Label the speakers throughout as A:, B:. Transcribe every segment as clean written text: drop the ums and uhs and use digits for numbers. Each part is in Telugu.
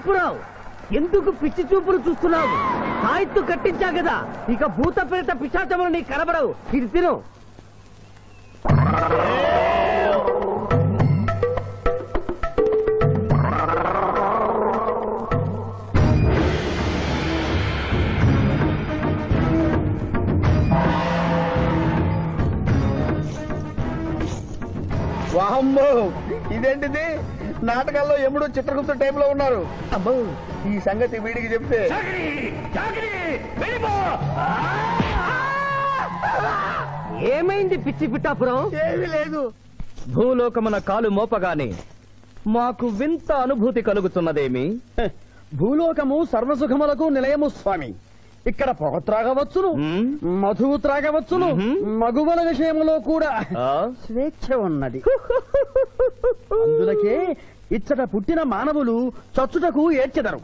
A: అప్పురావు ఎందుకు పిచ్చి చూపులు చూస్తున్నావు? సాయిత్తు కట్టించా కదా, ఇక భూత ప్రేత పిశాచములు నీ కనబడవు. ఇది తిను.
B: వాహమ్మో, ఇదేంటిది? నాటకాల్లో ఎముడు చిత్రగుప్త టైంలో ఉన్నారు. అమ్మో, ఈ సంగతి వీడికి చెప్తే
A: ఏమైంది పిచ్చి పిట్టాపురం?
B: ఏమీ లేదు.
C: భూలోకమున కాలు మోపగానే మాకు వింత అనుభూతి కలుగుతున్నదేమి?
B: భూలోకము సర్వసుఖములకు నిలయము స్వామి. ఇక్కడ పొగ త్రాగవచ్చును, మధువు త్రాగవచ్చును, మగువల విషయంలో కూడా స్వేచ్ఛ ఉన్నది. అందులకే ఇచ్చట పుట్టిన మానవులు చచ్చుటకు ఏడ్చెదరు.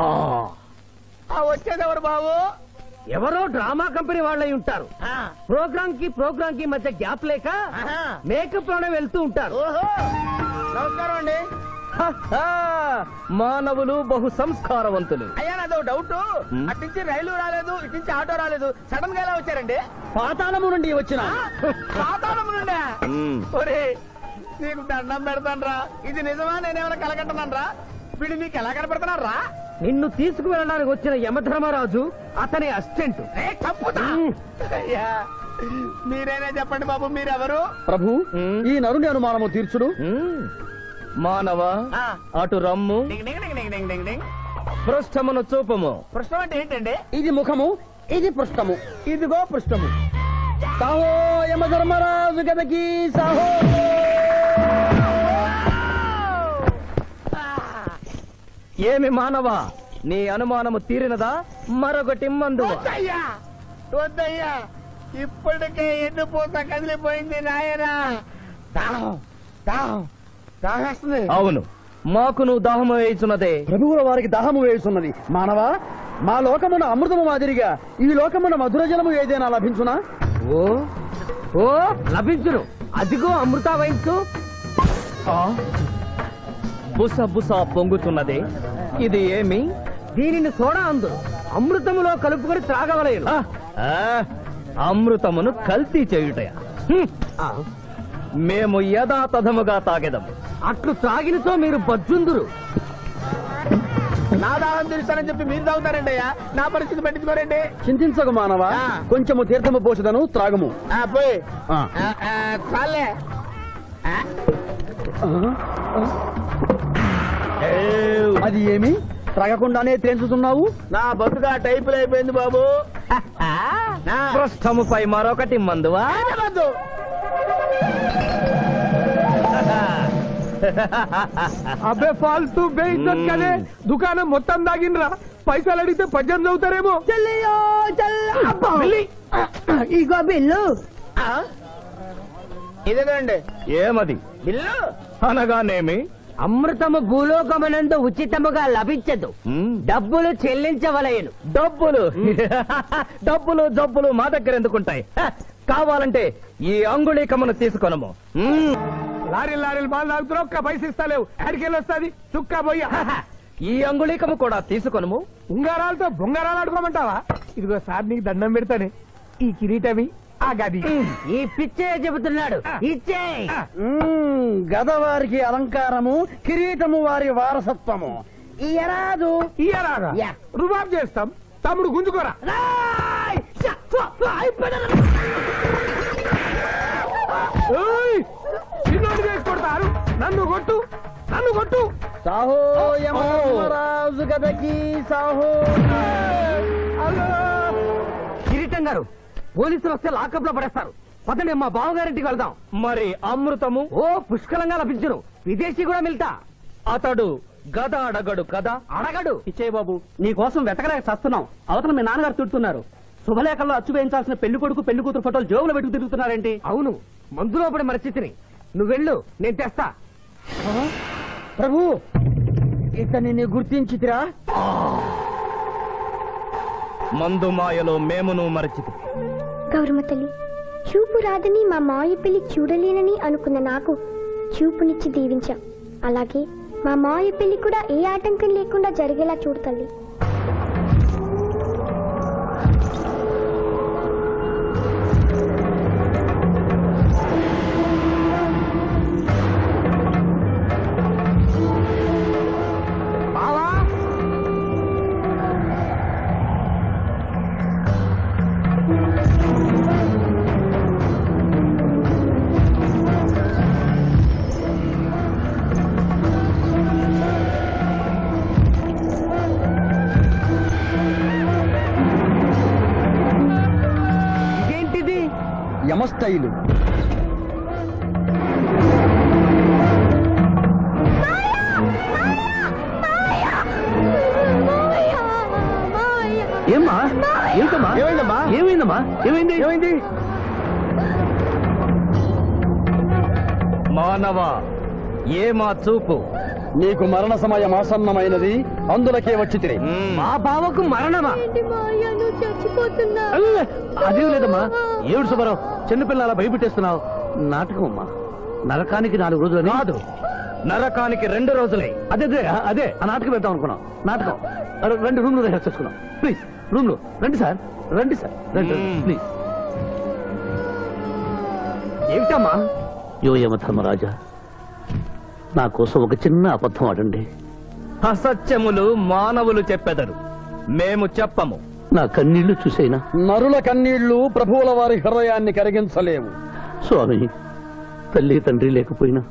B: వచ్చేదెవరు బాబు?
A: ఎవరో డ్రామా కంపెనీ వాళ్ళై ఉంటారు. ప్రోగ్రామ్ కి మధ్య గ్యాప్ లేక మేకప్ లోనే వెళ్తూ ఉంటారు.
B: నమస్కారం అండి.
C: మానవులు బహు సంస్కారవంతులు.
B: అయ్యా, నాదో డౌట్. అట్నుంచి రైలు రాలేదు, ఇట్నుంచి ఆటో రాలేదు, సడన్ గా ఎలా వచ్చారండి? పాతాళము నుండి వచ్చిన. పాతాళము నుండి? ఒరే, నీకు దండం పెడతానరా. ఇది నిజమా? నేనేమైనా కలగంటున్నానరా? వీడు నీకు ఎలా కనపడుతున్నారా?
A: నిన్ను తీసుకువెళ్ళడానికి వచ్చిన యమధర్మరాజు అతని అసిస్టెంట్.
B: అయ్యా, మీరైనా చెప్పండి బాబు, మీరెవరు?
C: ప్రభు,
B: ఈ నరుని అనుమానము తీర్చుడు.
C: మానవ, అటు రమ్ము, పృష్ఠమును చూపము.
B: పృష్ఠం అంటే ఏంటండి? ఇది ముఖము, ఇది పృష్ఠము, ఇదిగో పృష్ఠము. సాహో యమధర్మరాజు గదకి సాహో.
C: ఏమి మానవ, నీ అనుమానము తీరినదా? మరొకటి మందు.
B: వద్దయ్యా, ఇప్పటికే ఎన్నుపోత కదిలిపోయింది నాయనా.
C: అవును, మాకు నువ్వు దాహము వేయుచున్నదే.
B: ప్రభువుల వారికి దాహము వేయుచున్నది. మానవా, మా లోకమున అమృతము మాదిరిగా ఈ లోకమున మధుర జలము ఏదైనా లభించునా?
A: ఓ ఓ లభించును. అదిగో అమృత వయస్సు.
C: బుస బుస పొంగుతున్నదే, ఇది ఏమి?
A: దీనిని సోడా అందు అమృతములో కలుపుకొని త్రాగవలేను.
C: అమృతమును కల్తీ చేయుటయా? మేము యథాతథముగా తాగెదము.
A: అట్లు త్రాగినతో మీరు బజ్జుందురు.
B: నా దాహం తెలుస్తానని చెప్పి మీరు తాగుతారండి అయ్యా. నా పరిస్థితి పట్టించుకోరండి. చింతించకు మానవా, కొంచెము తీర్థము పోషదను, త్రాగము. పోయి చాలే. అది ఏమి? త్రాగకుండానే తేల్చుతున్నావు? నా బతుగా టైపులు అయిపోయింది బాబు.
C: పృష్ఠముపై మరొకటి మందువా?
A: అబ్బే ఫాల్తూ బేయిజ్జత్ కదే. దుకాణం మొత్తం దాగినరా. పైసలు అడిగితే పద్యం చదువుతారేమో.
D: ఇగో బిల్లు.
B: ఇదేనండి.
C: ఏమది?
B: బిల్లు
C: అనగానేమి?
A: అమృతము భూలోకమునందు ఉచితముగా లభించదు, డబ్బులు చెల్లించవలయను.
C: డబ్బులు డబ్బులు జబ్బులు మా దగ్గర ఎందుకుంటాయి? కావాలంటే ఈ అంగుళీకమును తీసుకొనము.
A: లారీలు బాగా తాగుతున్నావు, ఒక్క పైసలు ఇస్తలేవు. అడికెళ్ళి వస్తుంది చుక్క పోయి.
C: ఈ అంగుళీకము కూడా తీసుకొనము.
A: ఉంగరాలతో బొంగరాలు ఆడుకోమంటావా? ఇదిగో సార్, నీకు దండం పెడతానే. ఈ కిరీటమి, ఆ గది. ఈ పిచ్చే చెబుతున్నాడు. ఇచ్చే.
B: గద వారికి అలంకారము, కిరీటము వారి వారసత్వము. ఇయరాదు.
A: రుబాబ్ చేస్తాం. తమ్ముడు గుంజుకోరా. చిన్నోడు వేసి కొడతారు. నన్ను కొట్టు, నన్ను కొట్టు.
B: సాహో యమధర్మరాజు గదకి సాహో.
A: కిరీటం గారు, పోలీసులు వస్తే లాకప్ లో పడేస్తారు. పదండి, మా బావగారింటికి వెళ్దాం.
C: మరి అమృతము?
A: ఓ పుష్కలంగా లభించును. విదేశీ కూడా మిల్తా.
C: అతడు గద అడగడు కదా?
A: అడగడు.
B: ఇచ్చేయి బాబు, నీ కోసం వెతకలేక చస్తున్నాం. అవతల మీ నాన్నగారు తిడుతున్నారు. శుభలేఖల్లో అచ్చు వేయించాల్సిన పెళ్లి కొడుకు పెళ్లి కూతురు ఫోటోలు జోబులు పెట్టుకు తిరుగుతున్నారేంటి?
A: అవును, మందులో పడి మరచితిని. నువ్వెళ్ళు, నేను తెస్తా.
B: ప్రభు, ఇతన్ని నీ గుర్తించితిరా?
C: మందు మాయలో మేమును మరచితి.
E: గౌరమ్మ తల్లి, చూపు రాదని మా మాయ పెళ్లి చూడలేనని అనుకున్న నాకు చూపునిచ్చి దీవించాం. అలాగే మా మావయ్య పెళ్లి కూడా ఏ ఆటంకం లేకుండా జరిగేలా చూడు తల్లి.
B: యమస్థైలు.
A: ఏమ్మా ఏంటమ్మా
B: ఏమైందమ్మా?
A: ఏమైందమ్మా ఏమైంది
B: ఏమైంది?
C: మానవ ఏమా చూపు.
B: నీకు మరణ సమయం ఆసన్నమైనది, అందులకే వచ్చి తిరిగి.
A: మా బావకు మరణమా?
E: చచ్చిపోతున్నా.
A: అదే లేదమ్మా. ఏడు సుబ్బారావు చిన్నపిల్లల భయపెట్టేస్తున్నావు. నాటకం అమ్మా. నరకానికి 4 రోజులు
C: కాదు, నరకానికి 2 రోజులే.
A: అదే అదే అదే ఆ నాటకం పెడతాం అనుకున్నాం. నాటకం 2 రూమ్లు రిహార్స్ చేసుకున్నాం. ప్లీజ్ రూమ్ లో రండి సార్, రండి సార్, రండి ప్లీజ్. ఏమిటమ్మా? యో యమ ధర్మరాజా, నా కోసం ఒక చిన్న అబద్ధం ఆడండి.
C: అసత్యములు మానవులు చెప్పెదరు, మేము చెప్పము.
A: నా కన్నీళ్లు చూసేనా?
B: నరుల కన్నీళ్లు ప్రభువుల వారి హృదయాన్ని కరిగించలేవు.
A: స్వామి, తల్లి తండ్రి లేకపోయినా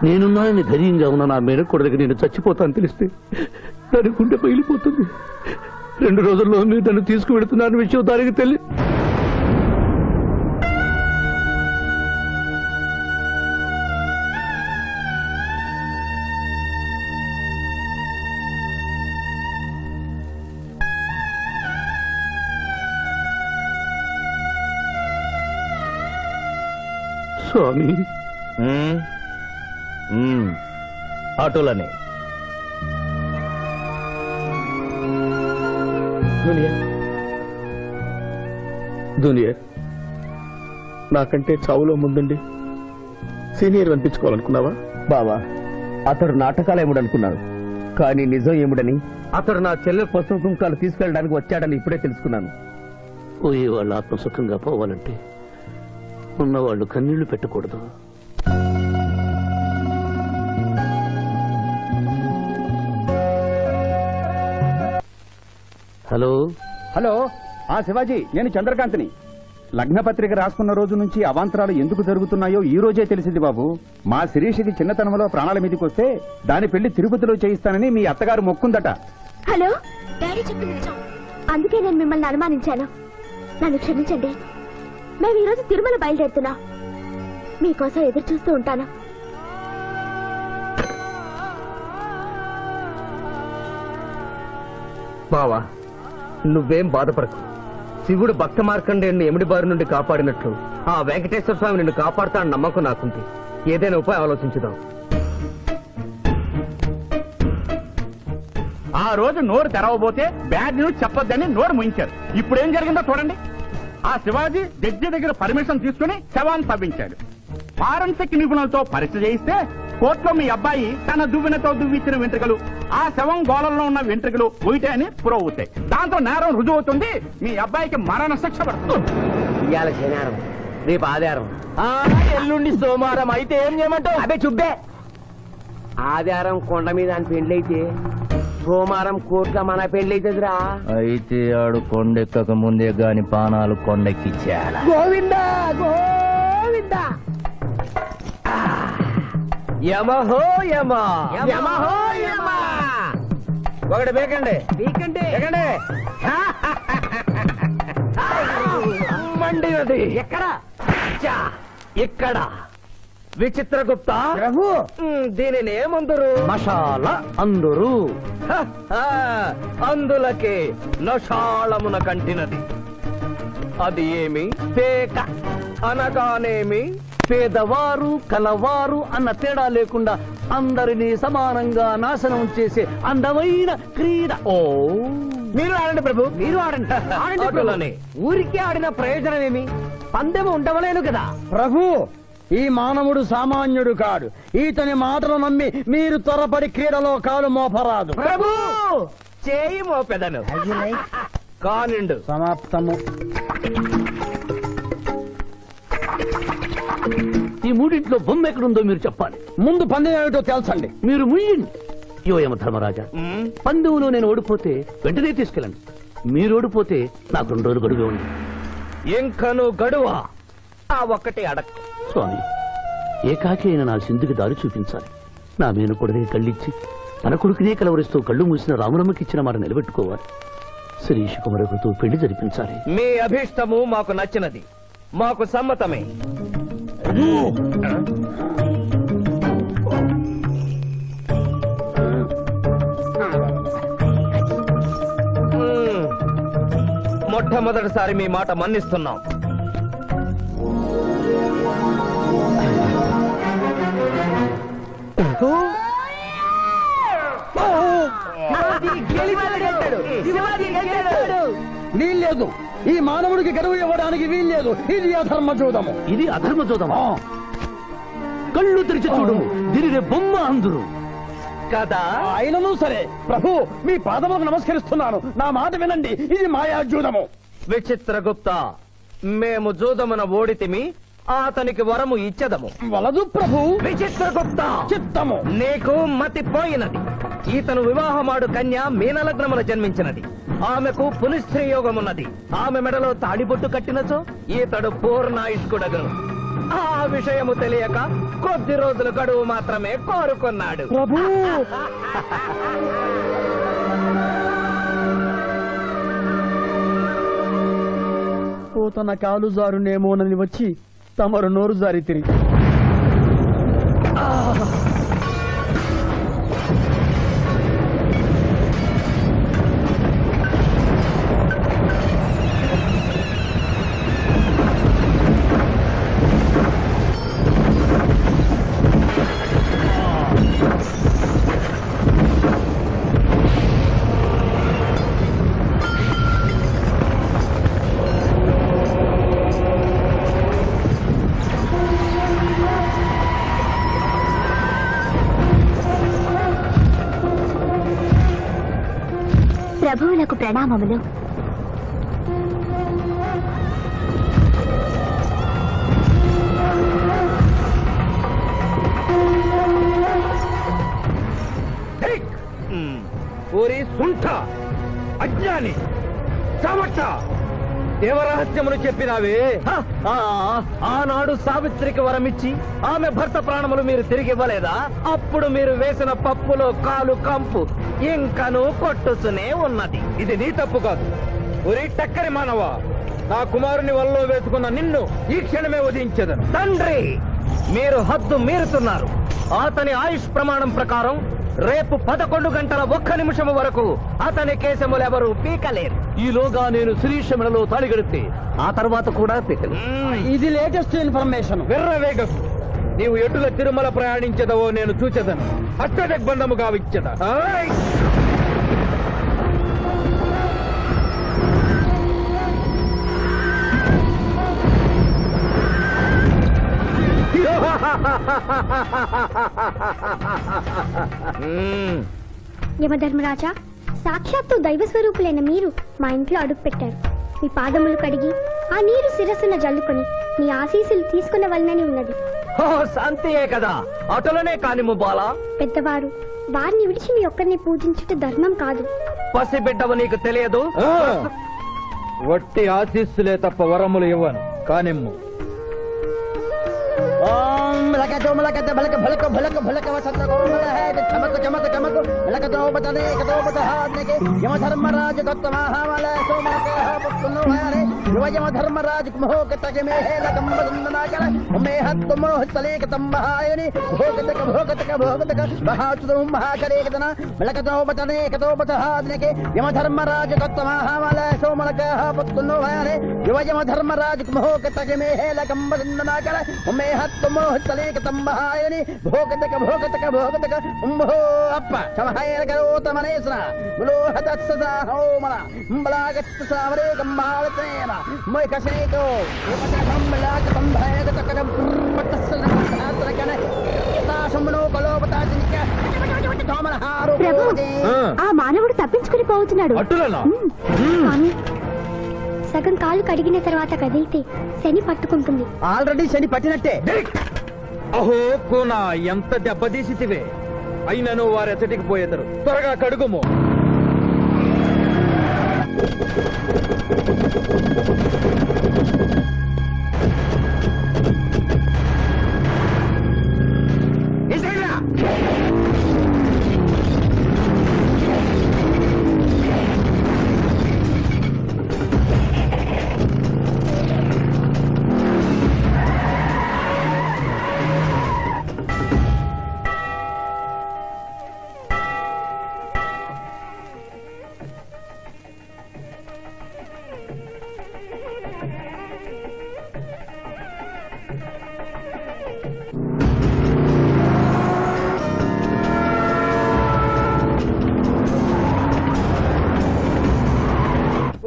A: నేనున్నానని ధైర్యంగా ఉన్న నా మేనకోడలికి నేను చచ్చిపోతాను తెలిస్తే దాని గుండె పగిలిపోతుంది. 2 రోజుల్లో మీరు తను తీసుకువెడుతున్నాను విషయం దానికి తెలియదు. స్వామి,
C: అటులనే
A: దునియా నాకంటే చావులో ముందండి సీనియర్ అనిపించుకోవాలనుకున్నావా?
C: బావా, అతడు నాటకాలు ఏముడనుకున్నాడు, కానీ నిజం ఏముడని అతడు నా చెల్లె పసుపు కుంకాలు తీసుకెళ్ళడానికి వచ్చాడని ఇప్పుడే తెలుసుకున్నాను.
A: పోయే వాళ్ళు ఆత్మసుఖంగా పోవాలంటే ఉన్నవాళ్ళు కన్నీళ్లు పెట్టకూడదు. హలో
B: హలో, శివాజీ, నేను చంద్రకాంత్ని. లగ్నపత్రిక రాసుకున్న రోజు నుంచి అవాంతరాలు ఎందుకు జరుగుతున్నాయో ఈ రోజే తెలిసింది బాబు. మా శిరీషకి చిన్నతనంలో ప్రాణాల మీదకి వస్తే దాని పెళ్లి తిరుపతిలో చేయిస్తానని మీ అత్తగారు మొక్కుందట.
E: హలో, డాడీ చెప్పింది నిజం. అందుకే నేను మిమ్మల్ని అనుమానించాను. నన్ను క్షమించండి. మేము ఈరోజు తిరుమల బయలుదేరుతున్నా. మీకోసం ఎదురు చూస్తూ ఉంటాను.
C: బావా, నువ్వేం బాధపడకు. శివుడు భక్త మార్కండేయుని ఎమిడి బారి నుండి కాపాడినట్లు ఆ వెంకటేశ్వర స్వామి నిన్ను కాపాడుతాడని నమ్మకం నాకుంది. ఏదైనా ఉపాయం ఆలోచించుదాం.
B: ఆ రోజు నోరు తెరవబోతే బ్యాడ్ న్యూస్ చెప్పొద్దని నోరు ముయించారు. ఇప్పుడు ఏం జరిగిందో చూడండి. ఆ శివాజీ జడ్జి దగ్గర పర్మిషన్ తీసుకుని శవాన్ని తవ్వించాడు. ఫారెన్సిక్ నిపుణులతో పరీక్ష చేయిస్తే కోర్టులో మీ అబ్బాయి తన దువ్వెనతో దువ్విచ్చిన వెంట్రుకలు, ఆ శవం గోళంలో ఉన్న వెంట్రుకలు ఒకటే అని ప్రూవ్ అవుతాయి. దాంతో నేరం రుజువు అవుతుంది. మీ అబ్బాయికి మరణ శిక్ష పడుతుంది.
C: ఇవాళ శనివారం, రేపు ఆదివారం, ఎల్లుండి సోమవారం. అయితే ఏం చేయమంటావు? అదే చుబ్బే. ఆదివారం కొండ మీద అని పెళ్లైతే సోమవారం కోట్ల మన పెళ్లైతుందిరా. అయితే ఆడు కొండెక్కక ముందే గాని పానాలు కొండెక్కిచ్చేయాల.
A: గోవిందా గోవిందా.
C: యమహో యమ, యమహో యమ. ఒకటి బేకండి, బీకండి, బేకండి. మండినది ఎక్కడ? ఇక్కడ. విచిత్రగుప్త
A: ప్రభు,
C: దీనిని ఏమందరు?
A: మషాల అందరు.
C: అందులకే నషాళమున కంటినది. అది ఏమి? పేక అనగానేమి?
A: పేదవారు కలవారు అన్న తేడా లేకుండా అందరినీ సమానంగా నాశనం చేసే అందమైన క్రీడ.
C: ఓ,
A: మీరు ఆడండి ప్రభు, మీరు ఆడండి. ఆడండి ప్రభు.
C: అటులనే.
A: ఊరికే ఆడిన ప్రయోజనం ఏమి? పందెము ఉండవలేను కదా
B: ప్రభు, ఈ మానవుడు సామాన్యుడు కాడు. ఈతని మాటలు నమ్మి మీరు త్వరపడి క్రీడలో కాలు మోపరాదు.
C: ప్రభు చేయి మోపెదను కానిండు.
B: సమాప్తము.
A: ఈ మూడింట్లో బొమ్మ ఎక్కడుందో మీరు చెప్పాలి.
B: ముందు పందెం ఏమిటో తెలుసండి.
A: మీరు ముయ్యండి. యోయమ ధర్మరాజా, పందెంలో నేను ఓడిపోతే వెంటనే తీసుకెళ్ళండి. మీరు ఓడిపోతే నాకు 2 రోజులు గడువే ఉంది.
C: ఇంకను గడువా? ఆ ఒక్కటి అడక్.
A: స్వామి, ఏకాకి అయిన నా సింధుకి దారి చూపించాలి. నా మేనకొడనే కళ్ళిచ్చి తన కొడుకునే కలవరిస్తూ కళ్ళు మూసిన రాములమ్మకి ఇచ్చిన మాట నిలబెట్టుకోవాలి. శిరీష్ కుమరకుతో పెళ్లి జరిపించాలి.
C: మీ అభీష్టము మాకు నచ్చినది, మాకు సమ్మతమే. మొట్టమొదటిసారి మీ మాట మన్నిస్తున్నాం.
B: వీల్లేదు. ఈ మానవుడికి గడువు ఇవ్వడానికి వీల్లేదు. ఇది అధర్మ జూదము.
A: ఇది అధర్మ జోదమా? కళ్ళు తెరిచి చూడు, దీనినే బొమ్మ అందురు
C: కదా.
B: అయినను సరే ప్రభు, మీ పాదములకు నమస్కరిస్తున్నాను. నా మాట వినండి. ఇది మాయా జూదము.
C: విచిత్రగుప్త, మేము జూదమున ఓడితిమి, అతనికి వరము ఇచ్చదము.
B: వలదు ప్రభు.
C: విచిత్రగుప్త,
B: చిత్తము.
C: నీకు మతి పోయినది. ఈతను వివాహమాడు కన్య మీనలగ్నమున జన్మించినది. ఆమెకు పునిస్త్రీ యోగమున్నది. ఆమె మెడలో తాడిబొట్టు కట్టినచో ఈతడు పూర్ణాయుష్కుడగను. ఆ విషయము తెలియక కొద్ది రోజుల గడువు మాత్రమే కోరుకున్నాడు.
B: ప్రభు, తన కాలు జారునేమోనని వచ్చి తమరు నోరు జారి తిరిగి
E: ప్రభువులకు ప్రణామములు.
C: ఊరి సుంఠ, అజ్ఞాని, చవట, దేవరహస్యమును చెప్పినావే. ఆనాడు సావిత్రికి వరమిచ్చి ఆమె భర్త ప్రాణములు మీరు తిరిగి ఇవ్వలేదా? అప్పుడు మీరు వేసిన పప్పులో కాలు కంపు ఇంకను కొట్టుసునే ఉన్నది. ఇది నీ తప్పు కాదు. ఒరే టక్కరి మానవ, నా కుమారుని వల్లో వేసుకున్న నిన్ను ఈ క్షణమే వధించదను. తండ్రి, మీరు హద్దు మీరుతున్నారు. అతని ఆయుష్ ప్రమాణం ప్రకారం రేపు 11 గంటల 1 నిమిషం వరకు అతని కేశములెవరూ పీకలేరు.
A: ఈలోగా నేను శిరీష మెడలో తాళి గడితే ఆ తర్వాత కూడా పీకలు.
B: ఇది లేటెస్ట్ ఇన్ఫర్మేషన్.
C: వెర్రవేగకు. నీవు ఎటుల తిరుమల ప్రయాణించదవో నేను చూచెదను. అష్టదిగ్బంధము గావిచ్చద.
E: యమధర్మరాజా, సాక్షాత్తు దైవ స్వరూపులైన మీరు మా ఇంట్లో అడుగు పెట్టారు. మీ పాదములు కడిగి ఆ నీరు శిరస్సున జల్లుకొని మీ ఆశీస్సులు తీసుకునవలనని ఉన్నది.
C: శాంతియే కదా, అటులనే కానిము బాలా.
E: పెద్దవారు, వారిని విడిచి మీ ఒక్కరిని పూజించుట ధర్మం కాదు.
C: పసిబిడ్డవు నీకు తెలియదు. వట్టి ఆశీస్సులే తప్ప వరములు ఇవ్వను. కానిమ్ము.
B: मलकतो मलकत भलक भलक भलक भलक वसंत गोमल है चमक चमक चमक मलकतो बतने कतो बतहाने के यम धर्मराज दत्तमहावल सोमक पुत्नो हरे यम धर्मराज मोह कतके में है लकम बंदना कर मे हत मोह तले कतम बहायनि भोगतक भोगतक भोगतक बहाचुदम महाकरे कतना मलकतो बतने कतो बतहाने के यम धर्मराज दत्तमहावल सोमक पुत्नो हरे यम धर्मराज मोह कतके में है लकम बंदना कर मे हत मोह तले कतम बहायनि भोगतक भोगतक भोगतक उम्भो अप्प समहायर करोत मनेसरा बोलो हतत सदा होमना बलागत सावरे गम्बालतेना मोय कसेतो यमत गम्बलाक संभयत तकरम पतसना
E: ప్రభు ఆ మానవుడు తప్పించుకుని పోతున్నాడు. స్వామి, సగం కాలు కడిగిన తర్వాత కదిలితే శని పట్టుకుంటుంది.
B: ఆల్రెడీ శని పట్టినట్టే.
F: అహో కూనా ఎంత దెబ్బతీసితివే, అయినను వారెచ్చటికి పోయేదరు. త్వరగా కడుగుము.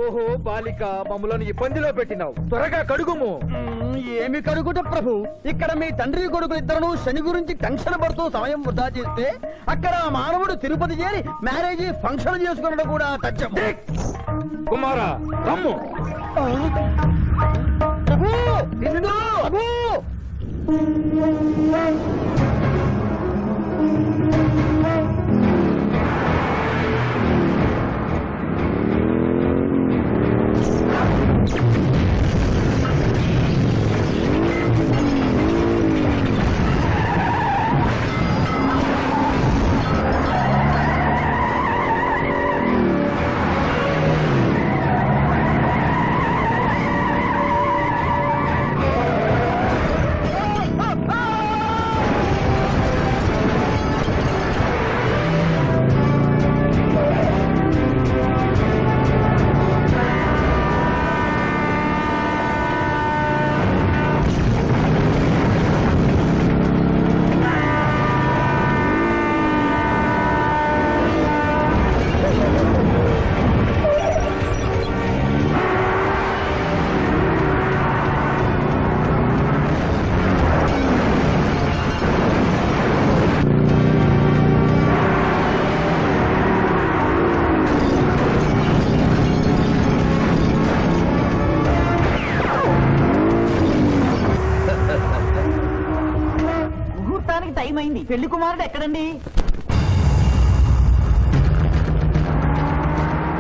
F: ఓహో బాలిక, మమ్మలను ఇబ్బందిలో పెట్టినావు. త్వరగా కడుగుము.
B: ఏమి కడుగుట ప్రభు, ఇక్కడ మీ తండ్రి కొడుకులు ఇద్దరు శని గురించి టెన్షన్ పడుతూ సమయం వృధా చేస్తే అక్కడ ఆ మానవుడు తిరుపతి చేరి మ్యారేజ్ ఫంక్షన్ చేసుకున్నట్టు కూడా తథ్యం.
F: కుమారా రమ్ము.
B: ప్రభు, విష్ణు, ప్రభు.
C: టైం అయింది. పెళ్లి కుమారుడు ఎక్కడండి?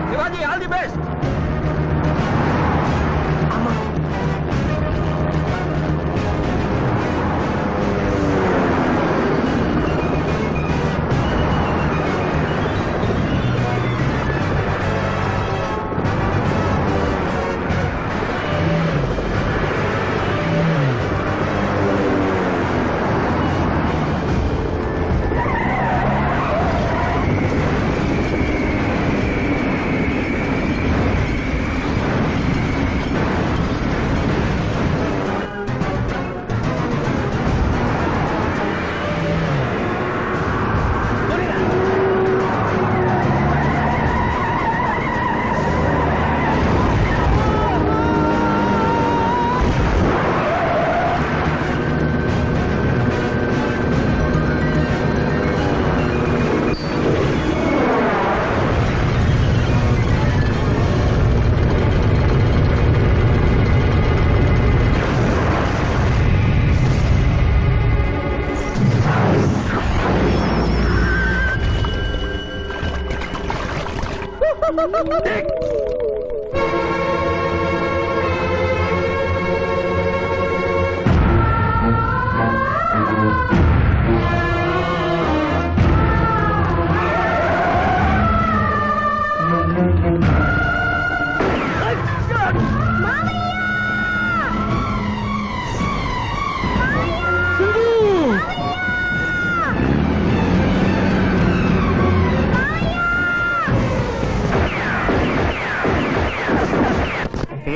F: Shivaji, all the best.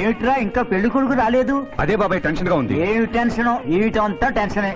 C: ఏమిట్రా ఇంకా పెళ్లి కొడుకు రాలేదు?
G: అదే బాబాయ్ టెన్షన్ గా ఉంది.
C: ఏమి టెన్షన్? ఏమిటంతా టెన్షనే.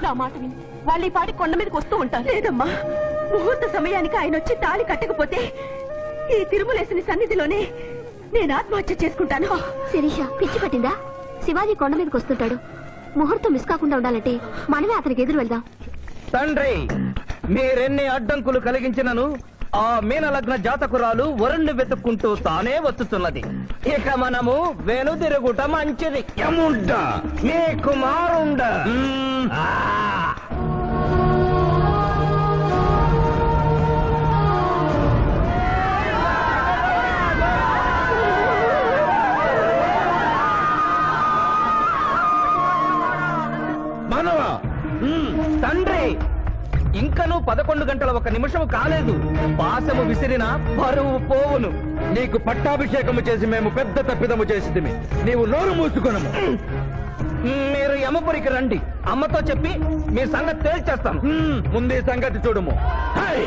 E: నా మాట విని వాళ్ళు ఈ పాటి కొండ మీదకి వస్తూ ఉంటారు. లేదమ్మా, ముహూర్త సమయానికి ఆయన వచ్చి తాళి కట్టకపోతే ఈ తిరుమలేసిన సన్నిధిలోనే నేను ఆత్మహత్య చేసుకుంటాను.
G: శిరీష పిచ్చి పట్టిందా? శివాజీ కొండ మీదకి వస్తుంటాడు. ముహూర్తం మిస్ కాకుండా ఉండాలంటే మనమే అతనికి ఎదురు వెళ్దాం.
C: తండ్రి, మీరెన్ని అడ్డంకులు కలిగించినను ఆ మీనలగ్న జాతకురాలు వరుణ్ణి వెతుక్కుంటూ తానే వస్తున్నది. ఇక మనము వెనుదిరుగుట మంచిది.
A: యముండ
C: నీ కుమారుండ
A: మానవ
C: తండ్రి, ఇంకనూ 11 గంటల 1 నిమిషం కాలేదు. పాశము విసిరిన పరువు పోవును.
A: నీకు పట్టాభిషేకము చేసి మేము పెద్ద తప్పిదము చేసిదిమి. నీవు నోరు మూసుకొనము.
C: మీరు యమపురికి రండి. అమ్మతో చెప్పి మీ సంగతి తేల్చేస్తాం.
A: ముందే సంగతి చూడము. హై!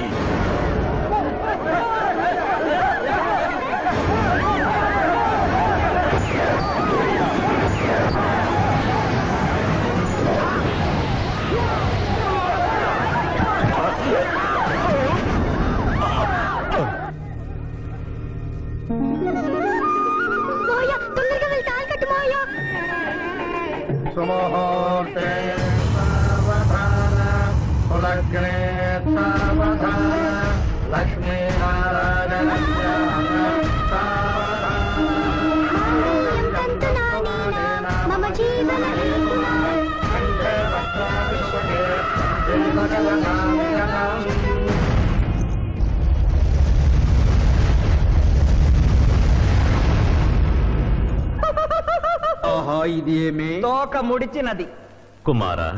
G: మోయ, తొందరగా వెళ్ళి తాళి కట్టు మోయ.
B: సుముహూర్తే సావధాన కులగ్నే సావధాన లక్ష్మీనారాయణ
G: మమ జీవన
A: ఆహా, ఇది ఏమి?
C: తోక ముడిచినది.
H: కుమారా,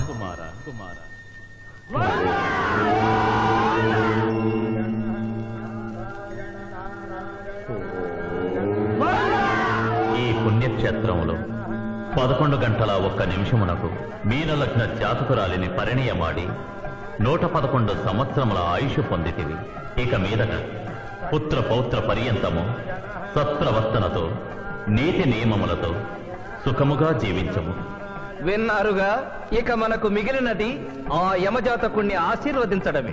H: ఈ పుణ్యక్షేత్రంలో 11 గంటల 1 నిమిషమునకు మీనలగ్న జాతకురాలిని పరిణయమాడి 111 సంవత్సరముల ఆయుష్ పొందితివి. ఇక మీదట పుత్ర పౌత్ర పర్యంతము సత్ప్రవర్తనతో నీతి నియమములతో సుఖముగా జీవించము.
C: విన్నారుగా, ఇక మనకు మిగిలినది ఆ యమజాతకుణ్ణి ఆశీర్వదించడమే.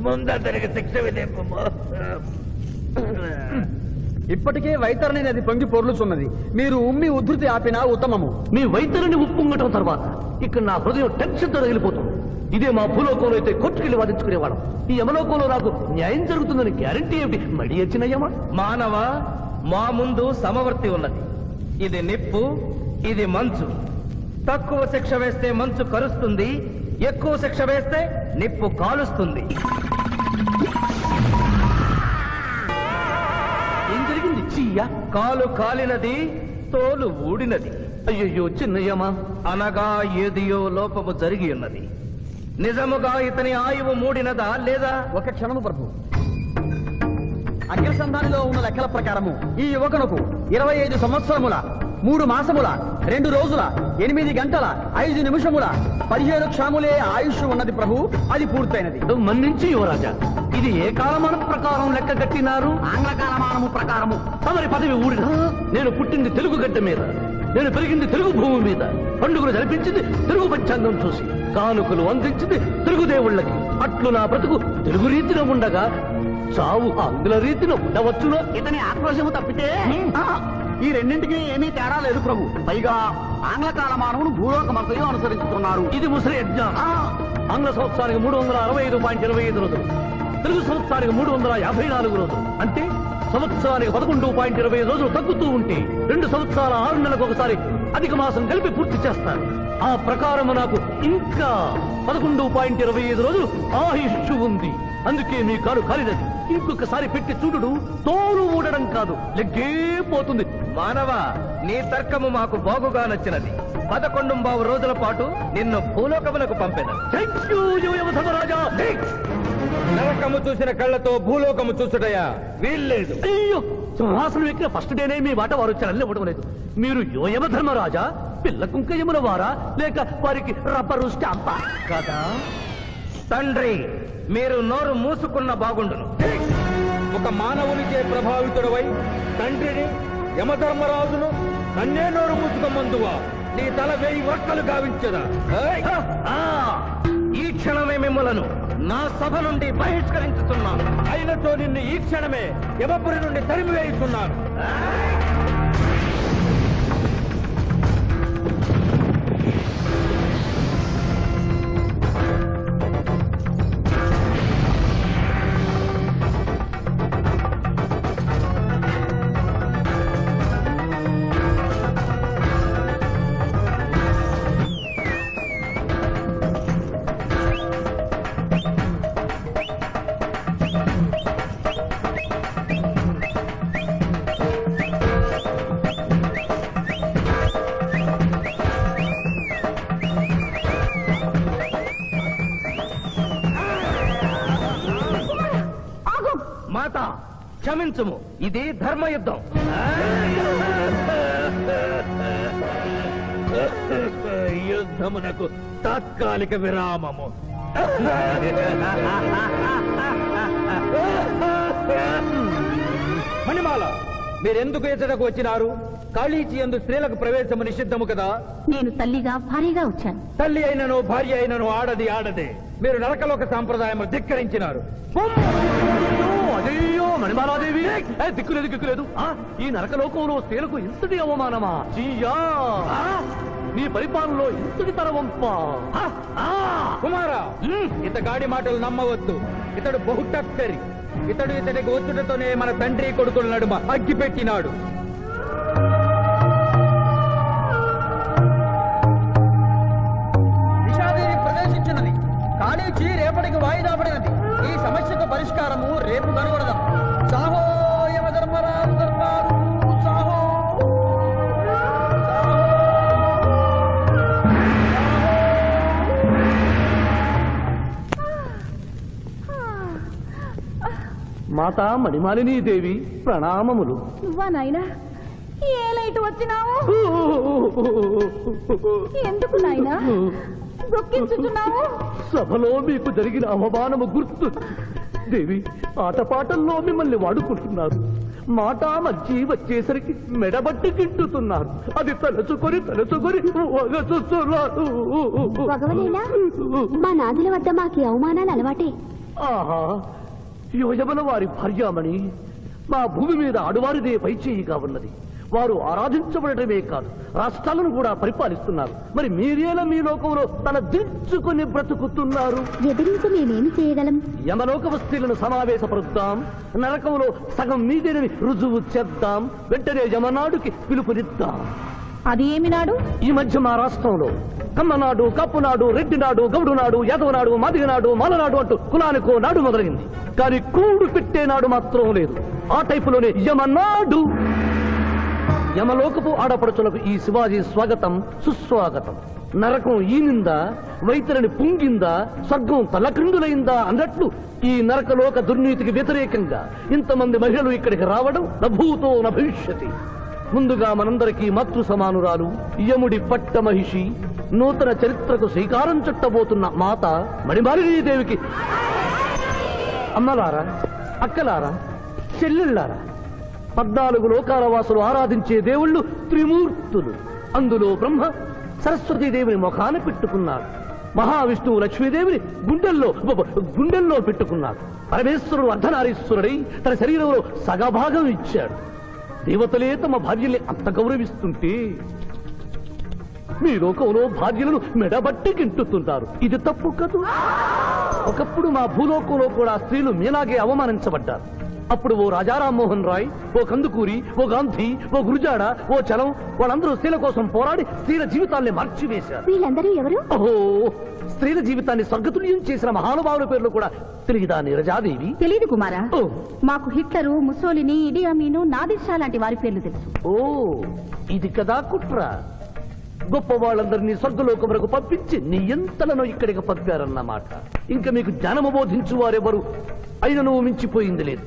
A: ముందరికి శిక్ష విధింపు.
F: ఇప్పటికే వైతరణి నది పొంగి పొర్లుచున్నది. మీరు ఉమ్మి ఉధృతి ఆపినా ఉత్తమము.
A: మీ వైద్యులని ఉప్పొంగటం తర్వాత ఇక్కడ నా హృదయం టెన్షన్తో రగిలిపోతుంది. ఇదే మా భూలోకంలో అయితే కొట్టుకెళ్లి వాదించుకునేవాళ్ళం. ఈ యమలోకంలో నాకు న్యాయం జరుగుతుందని గ్యారంటీ ఏమిటి? మడి వచ్చిన యమ.
C: మానవ, మా ముందు సమవర్తి ఉన్నది. ఇది నిప్పు, ఇది మంచు. తక్కువ శిక్ష వేస్తే మంచు కరుస్తుంది, ఎక్కువ శిక్ష వేస్తే నిప్పు కాలుస్తుంది.
A: ఏం జరిగింది? చీయ
C: కాలు కాలినది, తోలు ఊడినది.
A: అయ్యయ్యో చిన్నయ్యమా.
C: అనగా ఏదియో లోపము జరిగి ఉన్నది. నిజముగా ఇతని ఆయువు మూడినదా లేదా?
F: ఒక క్షణము ప్రభు. అఖిల సంధానిలో ఉన్న లెక్కల ప్రకారము ఈ యువకునకు 25 సంవత్సరముల 3 మాసముల 2 రోజుల 8 గంటల 5 నిమిషముల 17 క్షాములే ఆయుష్ ఉన్నది ప్రభు. అది పూర్తయినది.
A: మన్నించి యువరాజా, ఇది ఏ కాలమానం ప్రకారం లెక్క కట్టినారు?
F: ఆంగ్ల కాలమానము ప్రకారము.
A: తమరి పదవి ఊడిన. నేను పుట్టింది తెలుగు గడ్డ మీద, నేను పెరిగింది తెలుగు భూమి మీద, పండుగలు జరిపించింది తెలుగు పంచాంగం చూసి, కానుకలు అందించింది తెలుగు దేవుళ్ళకి. అట్లు నా బ్రతుకు తెలుగు రీతిలో ఉండగా చావు ఆంగ్ల రీతిలో ఉండవచ్చునో?
F: ఇతని ఆక్రోశము తప్పితే ఈ రెండింటికి ఏమీ తేడా లేదు ప్రభు. పైగా ఆంగ్ల కాలమానమును భూలోకమంతయు అనుసరించుతున్నారు.
A: ఇది ముసలి అజ్ఞానం. ఆంగ్ల సంవత్సరానికి 365.25 రోజులు, తెలుగు సంవత్సరానికి 354 రోజులు. అంటే సంవత్సరానికి 11.25 రోజులు తగ్గుతూ ఉంటే 2 సంవత్సరాల 6 నెలలకు ఒకసారి అధిక మాసం కలిపి పూర్తి చేస్తాను. ఆ ప్రకారం నాకు ఇంకా 11.25 రోజులు ఆయుష్షు ఉంది. అందుకే మీ కారు కాలినది. ఇంకొకసారి పెట్టి చూడు, తోలు ఊడడం కాదు, లెగ్గే పోతుంది.
C: మానవ, నీ తర్కము మాకు బాగుగా నచ్చినది. 11 రోజుల పాటు నిన్ను భూలోకములకు పంపెను.
A: యమధర్మరాజా,
C: నరకము చూసిన కళ్ళతో భూలోకము చూసుటయా వీల్లేదు.
A: అయ్యో, సింహాసనం ఎక్కిన ఫస్ట్ డేనే మీ మాట వారు వచ్చి ఇవ్వడం లేదు. మీరు యోయమధర్మరాజా, పిల్ల కుంకయముల వారా, లేక వారికి రబ్బరు స్టాంపా కదా?
C: తండ్రి, మీరు నోరు మూసుకున్న బాగుండును.
B: ఒక మానవునిచే ప్రభావితుడవై తండ్రిని, యమధర్మరాజును నన్నే నోరు మూసుకోమందువా? నీ తల 1000 వక్కలు గావించదా?
C: ఈ క్షణమే మిమ్మలను నా సభ నుండి బహిష్కరించుతున్నాను.
B: అయినతో నిన్ను ఈ క్షణమే యమపురి నుండి తరిమివేయుతున్నాను.
C: మాత, క్షమించుము, ఇది ధర్మయుద్ధం.
B: యుద్ధమునకు తాత్కాలిక విరామము. మణిమాల, మీరెందుకు ఎచ్చటకు వచ్చినారు? కాళీచి యందు స్త్రీలకు ప్రవేశము నిషిద్ధము కదా?
G: నేను తల్లిగా భారీగా వచ్చాను.
B: తల్లి అయినను భార్య అయినను ఆడదే. మీరు నరకలోక సాంప్రదాయము ధిక్కరించినారు.
A: అదేయో మణిమాలాదేవి, దిక్కులేదు. ఈ నరకలోకంలో స్త్రీలకు ఇంతటి అవమానమా? చీయా, నీ పరిపాలనలో ఇంతటి తరవంపా?
B: కుమారా, ఇతగాడి మాటలు నమ్మవద్దు. ఇతడు బహుటక్కరి. ఇతడికి వచ్చుటతోనే మన తండ్రి కొడుకుల నడుమ అగ్గి పెట్టినాడు.
F: విషాదేవి ప్రవేశించినది. కాళీచి రేపటికి వాయిదా పడినది. ఈ సమస్యకు పరిష్కారము రేపు కనుగొడదాం. సాహో యమధర్మరాజు దర్బారు, సాహో.
A: మాతా మణిమాలినీ దేవి, ప్రణామములు.
G: నువ్వా నాయనా? ఏ లైట్ వచ్చినావు? ఎందుకు నాయనా దుఃఖించుతున్నావు?
A: సభలో మీకు జరిగిన అవమానము గుర్తు. దేవి, ఆటపాటల్లో మిమ్మల్ని వాడుకుంటున్నారు. మాట మధ్య వచ్చేసరికి మెడబట్టి గిట్టుతున్నారు. అది తలుచుకొని
E: భగవనేనా? మా నాదుల వద్ద మాకు అవమానాలు అలవాటే.
A: ఆహా, యోజమన వారి భార్యామణి మా భూమి మీద ఆడువారిదే పైచేయిగా ఉన్నది. వారు ఆరాధించబడటమే కాదు, రాష్ట్రాలను కూడా పరిపాలిస్తున్నారు. మరి మీరేలా మీ లోకంలో తన దించుకుని బ్రతుకుతున్నారు?
E: ఎదిరించి మేమేమి చేయగలం?
A: యమలోక వస్తువులను సమావేశపరుద్దాం. నరకంలో సగం మీదేనని రుజువు చేద్దాం. వెంటనే యమనాడుకి పిలుపునిద్దాం.
G: అది ఏమి నాడు?
A: ఈ మధ్య మా రాష్ట్రంలో కమ్మనాడు, కప్పునాడు, రెడ్డినాడు, గౌడునాడు, యాదవనాడు, మాదిగనాడు, మాలనాడు అంటూ కులానికో నాడు మొదలైంది. కానీ కూడు పెట్టే నాడు మాత్రం లేదు. ఆ టైపులోనే యమనాడు. యమలోకపు ఆడపడుచులకు ఈ శివాజీ స్వాగతం, సుస్వాగతం. నరకం ఈనిందా, వైతరిని పుంగిందా, స్వర్గం తలక్రిందులైందా అన్నట్లు ఈ నరకలోక దుర్నీతికి వ్యతిరేకంగా ఇంతమంది మహిళలు ఇక్కడికి రావడం నభూతో నభవిష్యతి. ముందుగా మనందరికీ మాతృ సమానురాలు, యముడి పట్ట మహిషి, నూతన చరిత్రకు శ్రీకారం చుట్టబోతున్న మాత మణిమాలినీదేవికి అమ్మలారా, అక్కలారా, చెల్లెళ్ళారా, 14 లోకాల వాసులు ఆరాధించే దేవుళ్ళు త్రిమూర్తులు. అందులో బ్రహ్మ సరస్వతీదేవిని ముఖాన పెట్టుకున్నారు. మహావిష్ణువు లక్ష్మీదేవిని గుండెల్లో పెట్టుకున్నాడు. పరమేశ్వరుడు అర్ధనారీశ్వరుడై తన శరీరంలో సగభాగం ఇచ్చాడు. దేవతలే తమ భార్యల్ని అంత గౌరవిస్తుంటే మీ లోకంలో భార్యలను మెడబట్టి గింటుతుంటారు. ఇది తప్పు కదూ. ఒకప్పుడు మా భూలోకంలో కూడా స్త్రీలు మీలాగే అవమానించబడ్డారు. అప్పుడు ఓ రాజా రామ్మోహన్ రాయ్, ఓ కందుకూరి, ఓ గాంధీ, ఓ గురుజాడ, ఓ చలం వాళ్ళందరూ స్త్రీల కోసం పోరాడి స్త్రీల జీవితాల్ని మార్చివేశారు.
E: వీళ్ళందరూ ఎవరు?
A: ఓహో, స్త్రీల జీవితాన్ని స్వర్గతుల్యం చేసిన మహానుభావుల పేర్లు కూడా తెలియదా నీరజాదేవి?
D: తెలీదు కుమారా.
A: ఓ
D: మాకు హిట్లరు, ముసోలిని, ఇడి అమీను, నాదిర్ షా లాంటి వారి పేర్లు తెలుసు.
A: ఓ ఇది కదా కుట్ర. గొప్ప వాళ్ళందరినీ స్వర్గలోకములకు పంపించి నీ ఎంతలను ఇక్కడికి పంపారన్నమాట. ఇంకా మీకు జ్ఞానము బోధించు వారెవరు అయినను మించిపోయింది లేదు.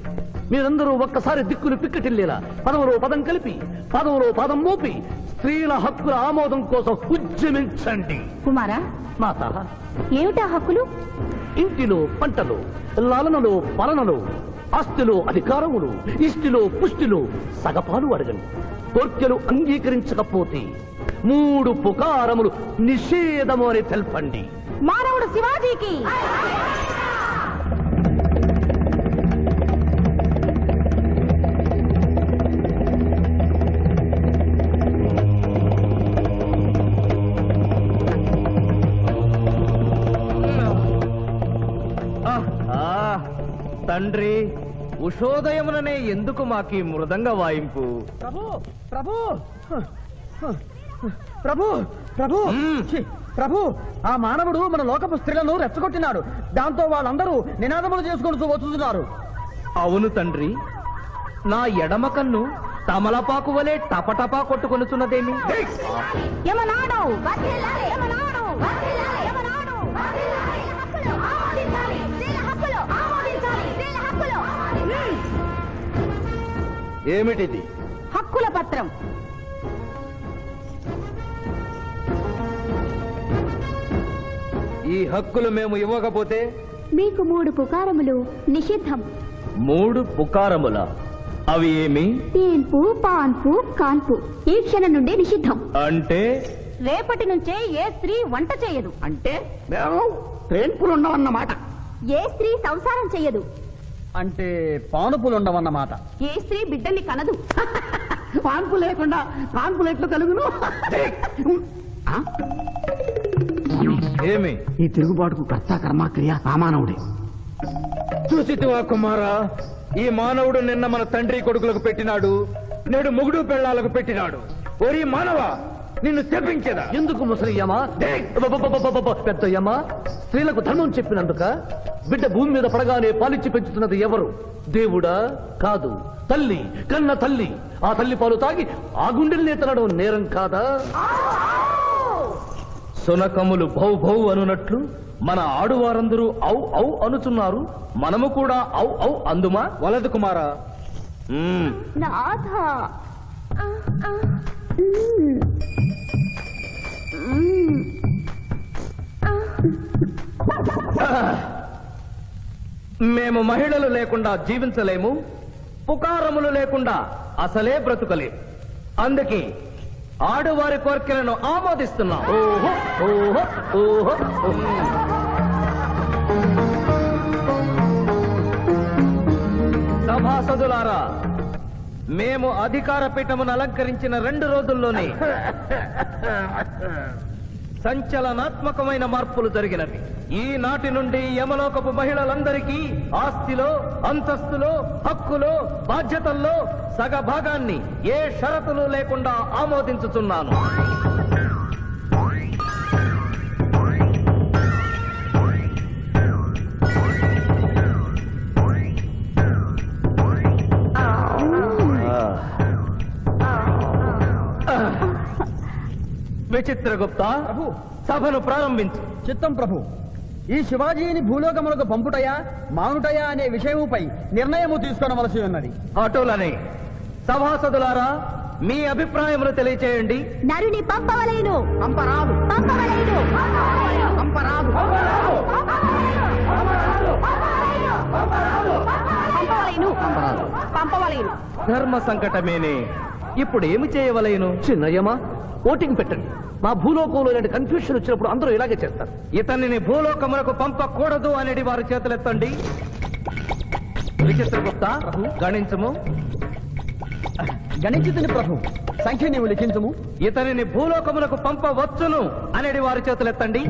A: మీరందరూ ఒక్కసారి దిక్కులు పిక్కటిల్లేలా పదవులో పదం కలిపి పదవులో పదం మోపి స్త్రీల హక్కుల ఆమోదం కోసం ఉద్యమించండి.
D: కుమారా,
A: మాత,
D: ఏమిటా హక్కులు?
A: ఇంటిలో పంటలో, లాలనలో పాలనలో, ఆస్తిలో అధికారములు, ఇష్టిలో పుష్టిలో సగపాలు అడగండి. కోర్కెలు అంగీకరించకపోతే 3 పుకారములు నిషేధము అని తెల్పండి.
D: మానవుడు శివాజీకి.
C: తండ్రి, ఉషోదయముననే ఎందుకు మాకి మృదంగ వాయింపు?
F: ప్రభు ప్రభు ప్రభు ప్రభు ఛీ, ప్రభు, ఆ మానవుడు మన లోకపు స్త్రీలను రెచ్చగొట్టినాడు. దాంతో వాళ్ళందరూ నినాదములు చేసుకుంటూ వచ్చుతున్నారు.
C: అవును తండ్రి, నా ఎడమ కన్ను తమలపాకు వలె టపటపా కొట్టుకొనుచున్నదేమి?
D: యమనాడు
C: ఏమిటిది?
D: హక్కుల పత్రం.
C: ఈ హక్కులు మేము ఇవ్వకపోతే
E: మీకు 3 పుకారములు నిషిద్ధం.
C: 3 పుకారముల? అవి ఏమి?
E: తేన్పు, పాన్పు, కాన్పు ఈ క్షణం నుండి నిషిద్ధం.
C: అంటే
D: రేపటి నుంచే ఏ స్త్రీ వంట చేయదు.
A: అంటే మేము ట్రైన్పులు ఉండవన్నమాట.
E: ఏ స్త్రీ సంసారం చెయ్యదు.
F: అంటే పానుపులు ఉండవన్నమాట.
D: ఏ స్త్రీ బిడ్డల్ని కనదు.
A: పాన్పు లేకుండా కాన్పులు ఎట్లు కలుగును?
C: ఏమి?
A: ఈ తిరుగుబాటుకు కర్త కర్మక్రియ రామానవుడే.
C: చూసితివా కుమారా, ఈ మానవుడు నిన్న మన తండ్రి కొడుకులకు పెట్టినాడు, నేడు మొగుడు పెళ్ళాలకు పెట్టినాడు. ఓరి మానవ, నిన్ను శపించదా?
A: ఎందుకు ముసలియమ్మా, పెద్దయ్యమ్మా? స్త్రీలకు ధర్మం చెప్పినందుక? బిడ్డ భూమి మీద పడగానే పాలిచ్చి పెంచుతున్నది ఎవరు? దేవుడా? కాదు, తల్లి, కన్న తల్లి. ఆ తల్లి పాలు తాగి ఆ గుండెల్నే తనడం నేరం కాదా?
C: సునకములు భౌ భౌ అనునట్లు మన ఆడువారందరూ ఔ ఔ అనుచున్నారు. మనము కూడా ఔ ఔ అందుమా? వలదు కుమారా.
E: నాథ,
C: మేము మహిళలు లేకుండా జీవించలేము, పుకారములు లేకుండా అసలే బ్రతుకలేము. అందుకే ఆడువారి కోరికలను ఆమోదిస్తున్నాం.
A: ఓహో ఓహో ఓహో.
C: సభాసదులారా, మేము అధికార పీఠమును అలంకరించిన 2 రోజుల్లోనే సంచలనాత్మకమైన మార్పులు జరిగినవి. ఈనాటి నుండి యమలోకపు మహిళలందరికీ ఆస్తిలో, అంతస్తులో, హక్కులో, బాధ్యతల్లో సగభాగాన్ని ఏ షరతులు లేకుండా ఆమోదించుతున్నాను. విచిత్రగుప్త, సభను ప్రారంభించు.
F: చిత్తం ప్రభు. ఈ శివాజీని భూలోకములకు పంపుటయా మానుటయా అనే విషయముపై నిర్ణయము తీసుకొనవలసి ఉన్నది.
C: అటులనే సభాసదులారా, మీ అభిప్రాయములు తెలియచేయండి.
E: నరుని పంపవలేను.
F: పంపరాదు.
E: పంపవలేను.
F: పంపరాదు.
D: పంపవలేను.
C: ధర్మ సంకటమేనే. ఇప్పుడు ఏమి చేయవలేను?
A: చిన్నయ్యమా, ఓటింగ్ పెట్టండి. మా భూలోకంలో ఇలాంటి కన్ఫ్యూషన్ వచ్చినప్పుడు అందరూ ఇలాగే చేస్తారు.
C: ఇతనిని భూలోకములకు పంపకూడదు అనేది వారి చేతులెత్తండి. విచిత్రగుప్త, గణించము.
F: గణించుతుని ప్రభు. సంఖ్య నీవు లిఖించము.
C: ఇతనిని భూలోకములకు పంపవచ్చును అనేది వారి చేతులెత్తండి.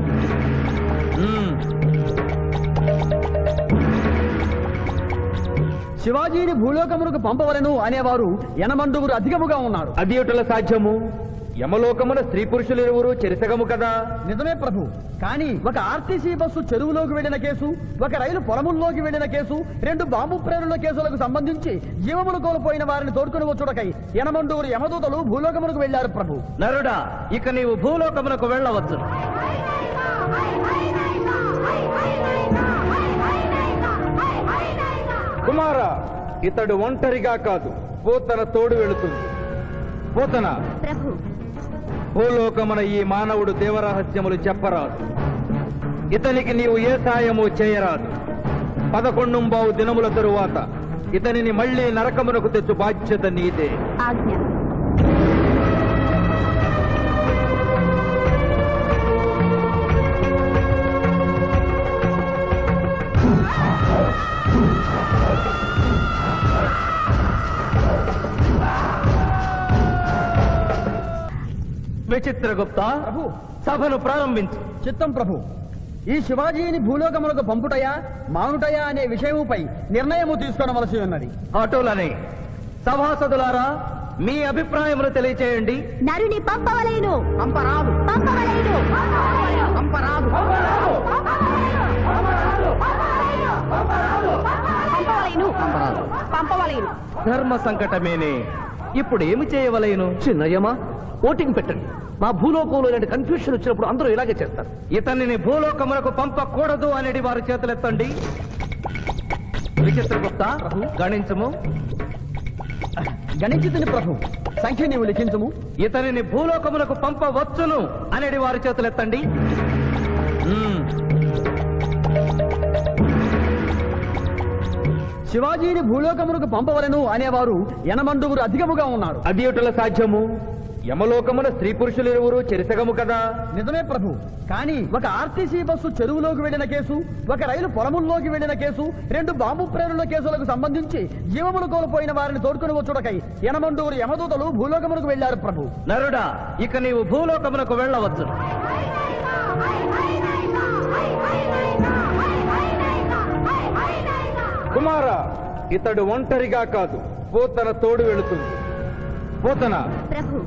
F: శివాజీని భూలోకమునకు పంపవలను అనేవారు యనమండుగురు అధికముగా ఉన్నారు.
C: అది ఎటుల సాధ్యము? యమలోకమున స్త్రీ పురుషులు ఇరువురు చెరిసగము కదా.
F: నిజమే ప్రభు, కానీ ఒక ఆర్టీసీ బస్సు చెరువులోకి వెళ్లిన కేసు, ఒక రైలు పొలముల్లోకి వెళ్లిన కేసు, 2 బాంబు ప్రేరుల కేసులకు సంబంధించి జీవములు కోల్పోయిన వారిని తోడుకుని వచ్చుటకై యనమండుగురు యమదూతలు భూలోకమునకు వెళ్లారు ప్రభు.
C: నరుడా, ఇక నీవు భూలోకమునకు వెళ్ళవచ్చు. కుమార, ఇతడు ఒంటరిగా కాదు, పోతన తోడు వెళుతుంది. పోతన,
E: ప్రభు,
C: భూలోకమున ఈ మానవుడు దేవరహస్యములు చెప్పరాదు. ఇతనికి నీవు ఏ సాయము చేయరాదు. 11 దినముల తరువాత ఇతనిని మళ్లీ నరకమునకు తెచ్చు బాధ్యత నీదే.
D: ఆజ్ఞ.
C: విచిత్రగుప్త,
F: ప్రభు,
C: సభను ప్రారంభించు.
F: చిత్తం ప్రభు. ఈ శివాజీని భూలోకములకు పంపుటయా మానుటయా అనే విషయముపై నిర్ణయము తీసుకొనవలసి ఉన్నది.
C: అటులనే సభాసదులారా, మీ అభిప్రాయములు తెలియచేయండి.
D: నరుని పంపవలేను.
B: పంపరాదు.
D: పంపవలేను.
B: పంపరాదు.
D: పంపవలేను. పంపవలేను.
C: ధర్మ సంకటమేనే. ఇప్పుడు ఏమి చేయవలేను?
A: చిన్నయ్యమా, ఓటింగ్ పెట్టండి. మా భూలోకంలో ఇలాంటి కన్ఫ్యూషన్ వచ్చినప్పుడు అందరూ ఇలాగే చేస్తారు.
C: ఇతనిని భూలోకమునకు పంపకూడదు అనేది వారి చేతులెత్తండి. విచిత్రగుప్త, గణించము.
F: గణించుతుని ప్రభు, సంఖ్య నీవు లిఖించము.
C: ఇతనిని భూలోకమునకు పంపవచ్చును అనేది వారి చేతులెత్తండి.
F: శివాజీని భూలోకమునకు పంపవలను అనేవారు యనమండుగురు అధికముగా ఉన్నారు.
C: అది ఎటుల సాధ్యము? యమలోకమున స్త్రీ పురుషులు ఇరువురు చెరిసగము కదా.
F: నిజమే ప్రభు, కానీ ఒక ఆర్టీసీ బస్సు చెరువులోకి వెళ్లిన కేసు, ఒక రైలు పొలముల్లోకి వెళ్లిన కేసు, 2 బాంబు ప్రేరుల కేసులకు సంబంధించి జీవములు కోల్పోయిన వారిని తోడుకుని వచ్చుటకై యనమండుగురు యమదూతలు భూలోకమునకు వెళ్లారు ప్రభు.
C: నరుడా, ఇక నీవు భూలోకమునకు వెళ్ళవచ్చు. కుమార, ఇతడు ఒంటరిగా కాదు, పోతన తోడు వెళుతుంది. పోతన,
E: ప్రభు,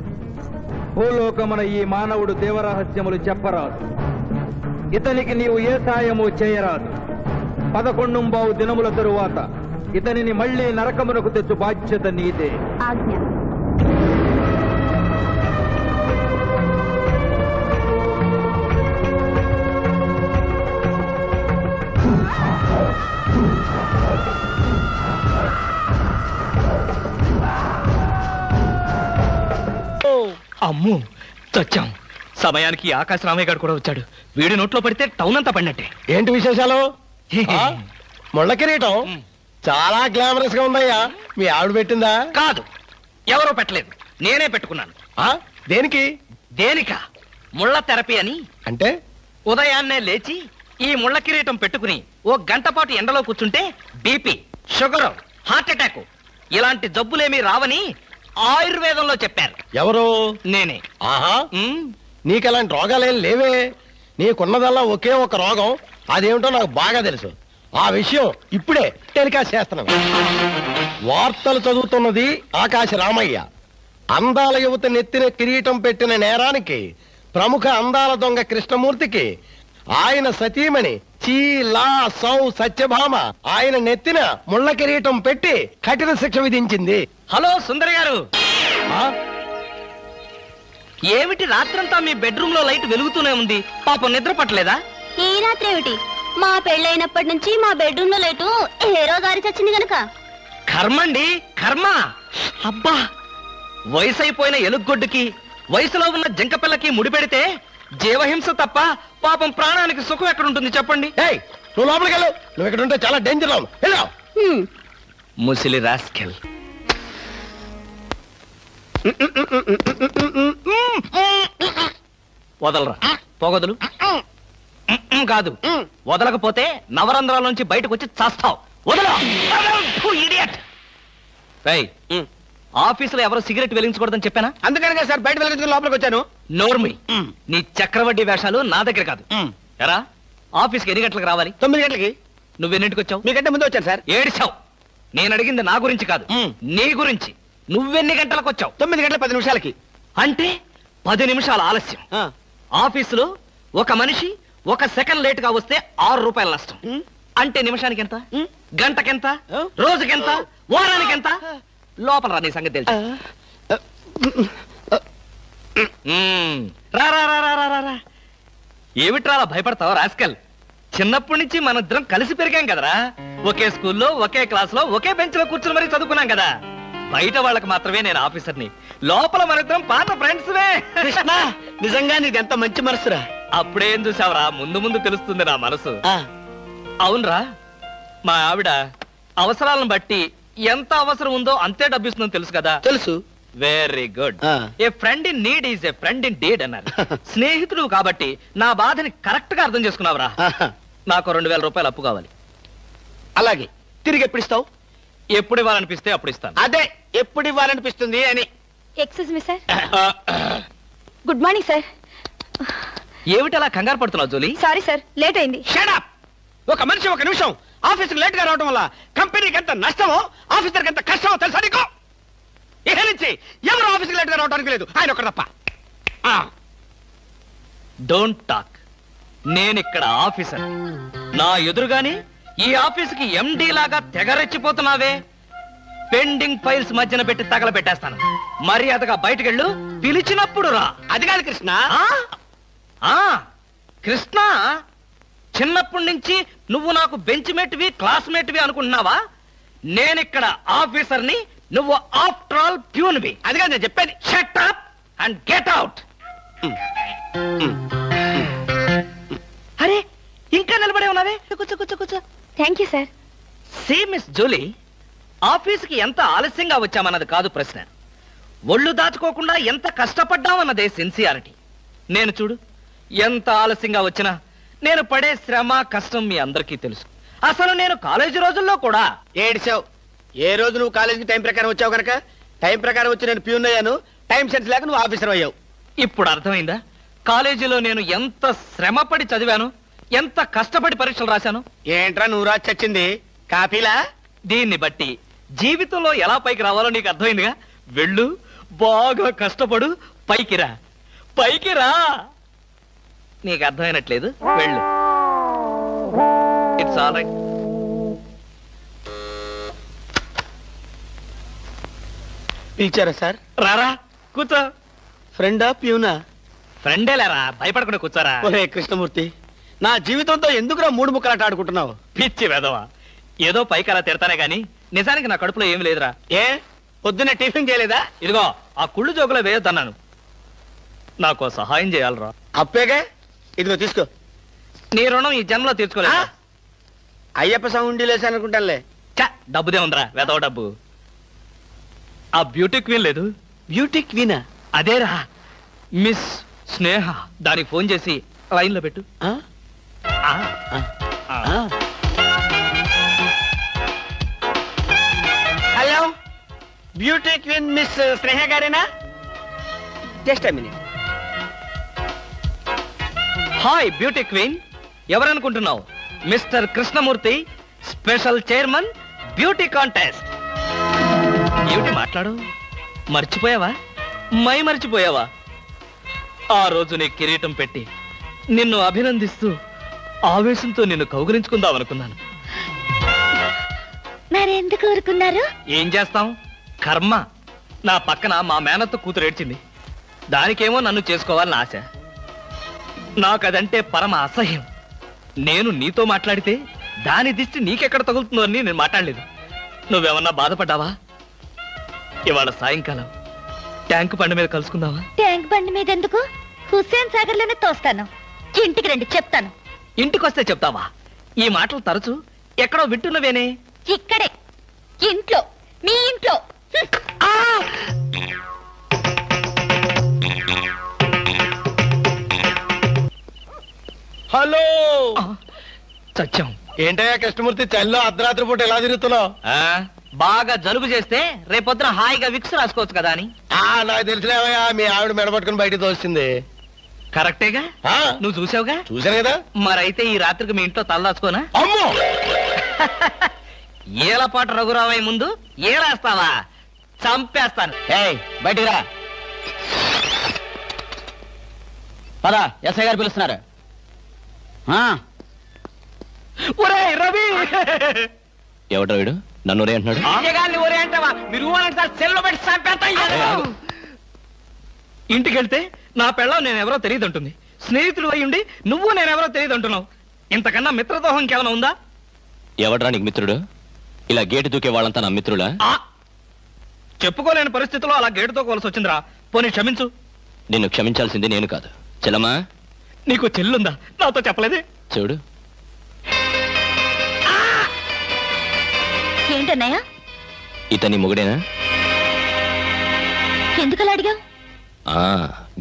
C: భూలోకమున ఈ మానవుడు దేవరహస్యములు చెప్పరాదు. ఇతనికి నీవు ఏ సాయము చేయరాదు. 11 దినముల తరువాత ఇతనిని మళ్లీ నరకమునకు తెచ్చు బాధ్యత నీదే.
D: ఆజ్ఞ.
I: అమ్ము, చచ్చాం. సమయానికి ఆకాశ రామయ్య గారు కూడా వచ్చాడు. వీడి నోట్లో పడితే టౌన్ అంతా పడినట్టే.
J: ఏంటి విశేషాలు? ముళ్ళ కిరీటం చాలా గ్లామరస్ గా ఉందయ్యా. మీ ఆవిడ పెట్టిందా?
I: కాదు, ఎవరో పెట్టలేదు, నేనే పెట్టుకున్నాను.
J: దేనికి?
I: దేనికా? ముళ్ళ థెరపీ అని.
J: అంటే
I: ఉదయాన్నే లేచి ఈ ముళ్ళ కిరీటం పెట్టుకుని 1 గంట పాటు ఎండలో కూర్చుంటే బీపీ, షుగర్, హార్ట్ అటాక్ ఇలాంటి జబ్బులేమీ రావని ఆయుర్వేదంలో చెప్పారు.
J: ఎవరు?
I: నేనే.
J: ఆహా, నీకెలాంటి రోగాలేం లేవే. నీకున్నదల్లా ఒకే ఒక రోగం, అదేమిటో నాకు బాగా తెలుసు. ఆ విషయం ఇప్పుడే టెలికాస్ట్ చేస్తున్నాను. వార్తలు చదువుతున్నది ఆకాశ రామయ్య. అందాల యువత నెత్తిన కిరీటం పెట్టిన నేరానికి ప్రముఖ అందాల దొంగ కృష్ణమూర్తికి ఆయన సతీమణి చీలా సౌ సత్యభామ ఆయన నెత్తిన ముళ్ళ కిరీటం పెట్టి కఠిన శిక్ష విధించింది.
I: హలో సుందరి గారు, ఏమిటి రాత్రంతా మీ బెడ్రూమ్ లో లైట్ వెలుగుతూనే ఉంది? పాపం నిద్ర పట్టలేదా?
E: ఈ రాత్రి ఏమిటి? మా పెళ్ళైనప్పటి నుంచి మా బెడ్రూమ్ లో లేటు ఏ రోజు ఆరి చచ్చింది గనక.
I: కర్మండి, కర్మ. అబ్బా, వయసు అయిపోయిన ఎలుగొడ్డుకి వయసులో ఉన్న జింక పిల్లకి ముడిపెడితే జీవహింస తప్ప పాపం ప్రాణానికి సుఖం ఎక్కడుంటుంది చెప్పండి?
J: నువ్వు లోపలికి వెళ్ళు. నువ్వు ఇక్కడ ఉంటే చాలా డేంజర్.
I: ముసిలి రాస్కెల్. వదలరా, పోగొదలు. కాదు, వదలకపోతే నవరంధ్రాల నుంచి బయటకు వచ్చి చస్తావు. వదలా. ఆఫీసులో ఎవరో సిగరెట్ వెలిగించకూడదని చెప్పానా?
C: అందుకనే సార్ బయట వెలిగించుకుని లోపలికి వచ్చాను.
I: నోర్మి, నీ చక్రవడ్డీ వేషాలు నా దగ్గర కాదు. ఎరా, ఆఫీస్కి ఎన్ని గంటలకు రావాలి?
C: 9 గంటలకి.
I: నువ్వెన్నింటికి వచ్చావు?
C: మీకంటే ముందు వచ్చాను సార్.
I: ఏడిచావు. నేను అడిగింది నా గురించి కాదు, నీ గురించి. నువ్వెన్ని గంటలకు వచ్చావు?
B: 9 గంటల 10 నిమిషాలకి.
I: అంటే 10 నిమిషాల ఆలస్యం. ఆఫీసులో ఒక మనిషి 1 సెకండ్ లేట్ గా వస్తే 6 రూపాయల నష్టం. అంటే నిమిషానికి ఎంత, గంటకెంత, రోజుకెంత, వారానికి ఎంత? లోపల రా, నీ సంగతి తెలుసు. రా రా రా రా రా రా. ఏమిట్రా భయపడతావు రాస్కల్? చిన్నప్పటి నుంచి మనిద్దరం కలిసి పెరిగాం కదరా. ఒకే స్కూల్లో, ఒకే క్లాస్ లో, ఒకే బెంచ్ లో కూర్చుని మరీ చదువుకున్నాం కదా. బయట వాళ్ళకి మాత్రమే నేను ఆఫీసర్ని, లోపల మనిద్దరం పాత ఫ్రెండ్స్వే.
B: కృష్ణ, నిజంగా నీది ఎంత మంచి మనసురా.
I: అప్పుడేం చూసావురా, ముందు ముందు తెలుస్తుంది నా మనసు. అవునరా, మా ఆవిడ అవసరాలను బట్టి ఎంత అవసరం ఉందో అంతే డబ్బిస్తుందని తెలుసు కదా.
B: తెలుసు.
I: Very good. A friend in need is a friend in deed అన్నారు. స్నేహితుడు కాబట్టి నా బాధని కరెక్ట్ గా అర్థం చేసుకున్నావురా. నాకు 2000 రూపాయలు అప్పు కావాలి.
B: అలాగే, తిరిగి ఎప్పుడు ఇస్తావు?
I: ఎప్పుడు ఇవ్వాలనిపిస్తే అప్పుడు ఇస్తాను.
B: అదే, ఎప్పుడు ఇవ్వాలనిపిస్తుంది అని.
E: Excuse me sir. Good morning sir.
I: ఏమిటి అలా కంగారు పడుతున్నావు జోలీ?
E: సారీ సార్, లేట్ అయింది.
B: Shut up. ఒక మనిషి 1 నిమిషం ఆఫీసుకు లేట్ గా రావడం వల్ల కంపెనీకి ఎంత నష్టమో, ఆఫీసర్కి ఎంత కష్టమో తెలుసా నీకు? ఇక నుంచి ఎవరు ఆఫీసుకు లేట్ గా రావడానికి లేదు, ఆయన ఒకటి తప్ప.
I: Don't talk. నేనిక్కడ ఆఫీసర్. నా ఎదురుగానే ఈ ఆఫీసుకి ఎండి లాగా తెగరెచ్చిపోతున్నావే. పెండింగ్ ఫైల్స్ మధ్యన పెట్టి తగలబెట్టేస్తాను. మర్యాదగా బయటకెళ్ళు, పిలిచినప్పుడు రా.
B: అది కాదు కృష్ణ.
I: కృష్ణ, చిన్నప్పటి నుంచి నువ్వు నాకు బెంచ్మేట్వి, క్లాస్మేట్వి అనుకుంటున్నావా? నేనిక్కడ ఆఫీసర్ని, నువ్వు ఆఫ్టర్ ఆల్ ప్యూన్వి.
B: అది కాదు నేను చెప్పేది.
I: Shut up and get out. అరే, ఇంకా నిలబడే ఉన్నావే? కూర్చో కూర్చో కూర్చో.
E: Thank you sir.
I: See Miss Julie, ఆఫీస్కి ఎంత ఆలస్యంగా వచ్చామన్నది కాదు ప్రశ్న. ఒళ్ళు దాచుకోకుండా ఎంత కష్టపడ్డామన్నదే సిన్సియారిటీ. నేను చూడు, ఎంత ఆలస్యంగా వచ్చినా నేను పడే శ్రమ, కష్టం మీ అందరికీ తెలుసు. అసలు నేను కాలేజీ రోజుల్లో కూడా
B: ఏడ్చావు. ఏ రోజు నువ్వు కాలేజీకి టైం ప్రకారం వచ్చావు కనుక టైం ప్రకారం వచ్చి నేను ప్యూన్ అయ్యాను. టైం సెన్స్ లేక నువ్వు ఆఫీసర్ అయ్యావు.
I: ఇప్పుడు అర్థమైందా కాలేజీలో నేను ఎంత శ్రమపడి చదివాను, ఎంత కష్టపడి పరీక్షలు రాశాను?
B: ఏంట్రా నువ్వు రాసి చచ్చింది? కాపీలా?
I: దీన్ని బట్టి జీవితంలో ఎలా పైకి రావాలో నీకు అర్థమైందిగా. వెళ్ళు, బాగా కష్టపడు, పైకి రా. పైకి రా. నీకు అర్థమైనట్లేదు, వెళ్ళు. It's all right.
B: పిలిచారా సార్?
I: రారా, కూర్చో.
B: ఫ్రెండా ప్యూనా?
I: ఫ్రెండేలేరా, భయపడకుండా కూర్చోరా.
B: ఒరే కృష్ణమూర్తి, నా జీవితంతో ఎందుకురా 3 ముక్కలాట ఆడుకుంటున్నావు?
I: పిచ్చి వెదవా, ఏదో పైకి అలా తిడతానే గాని నిజానికి నా కడుపులో ఏమి లేదురా.
B: ఏ, పొద్దున్నే టిఫిన్ చేయలేదా?
I: ఇదిగో ఆ కుళ్ళు జోకులో వేయొద్దన్నాను. నాకు సహాయం చేయాలరా.
B: అప్పేగా, ఇదిగో తీసుకో.
I: నీ రుణం ఈ జన్మలో తీర్చుకోలేదు.
B: అయ్యప్ప సౌండి లేసానుకుంటానులే.
I: డబ్బుదే ఉందిరా, వెదవ డబ్బు. ఆ బ్యూటీ క్వీన్ లేదు?
B: బ్యూటీ క్వీనా?
I: అదేరా, మిస్ స్నేహ. దానికి ఫోన్ చేసి లైన్ లో పెట్టు.
B: Hello, beauty queen miss Sneha గారేనా? Just a minute.
I: Hi beauty queen, ఎవరనుకుంటున్నావు? Mister Krishnamurthy, special chairman, beauty contest. ఏమిటి మాట్లాడు? మర్చిపోయావా? మర్చిపోయావా? ఆ రోజు నీ కిరీటం పెట్టి నిన్ను అభినందిస్తూ ఆవేశంతో నిన్ను కౌగిలించుకుందాం అనుకున్నాను.
E: మరెందుకు ఊరుకున్నారు?
I: ఏం చేస్తాం, కర్మ. నా పక్కన మా మేనత్త కూతురు ఏడ్చింది. దానికేమో నన్ను చేసుకోవాలని ఆశ. నాకదంటే పరమ అసహ్యం. నేను నీతో మాట్లాడితే దాని దిష్టి నీకెక్కడ తగులుతుందో అని నేను మాట్లాడలేదు. నువ్వేమన్నా బాధపడ్డావా? ఇవాళ సాయంకాలం ట్యాంకు బండి మీద కలుసుకుందావా?
E: ట్యాంక్ బండి మీద ఎందుకు? హుస్సేన్ సాగర్ లోనే తోస్తాను. ఇంటికి రండి, చెప్తాను.
I: ఇంటికొస్తే చెప్తావా? ఈ మాటలు తరచు ఎక్కడో వింటున్నవేనే.
E: ఇక్కడే, ఇంట్లో, మీ ఇంట్లో.
J: హలో,
I: సత్యం.
J: ఏంటయ్యా కృష్ణమూర్తి, చల్లో అర్ధరాత్రి పూట ఎలా తిరుగుతున్నావు?
I: బాగా జలుబు చేస్తే రేపొద్దున హాయిగా విక్స్ రాసుకోవచ్చు కదా అని.
J: నాకు తెలిసినవయ్యా, మీ ఆవిడ మెడపట్టుకుని బయటికి తోస్తుంది.
I: కరెక్టేగా, నువ్వు చూసావుగా.
J: చూశాను కదా.
I: మరైతే ఈ రాత్రికి మీ ఇంట్లో తలదాచుకోనా?
J: అమ్మో,
I: ఏలపాటు రఘురావయ్య ముందు ఏలేస్తావా? చంపేస్తాను.
C: ఏయ్ బయటికి రా. పద, ఎస్ఐ గారు పిలుస్తున్నారు.
I: ఒరే రవి!
H: ఎవడో వీడు నన్ను ఒరే అంటున్నాడు.
I: ఒరే అంటావా? మీరు సెల్లో పెట్టి చంపేస్తా. ఇంటికెళ్తే నా పెళ్ళం నేనెవరో తెలియదంటుంది. స్నేహితుడు అయ్యుండి నువ్వు నేనెవరో తెలియదంటున్నావు. ఇంతకన్నా మిత్రదోహం ఇంకేమైనా ఉందా?
H: ఎవడరా నీకు మిత్రుడు? ఇలా గేటు దూకే వాళ్ళంతా నా మిత్రులా?
I: చెప్పుకోలేని పరిస్థితుల్లో అలా గేటుతో కోల్సి వచ్చిందిరా. పోనీ క్షమించు.
H: నిన్ను క్షమించాల్సింది నేను కాదు. చెల్లమ్మా,
I: నీకు చెల్లుందా? నాతో చెప్పలేదే.
H: చూడు,
E: ఏంటన్నయ్య?
H: ఇతని మొగుడేనా?
E: ఎందుకలా అడిగా?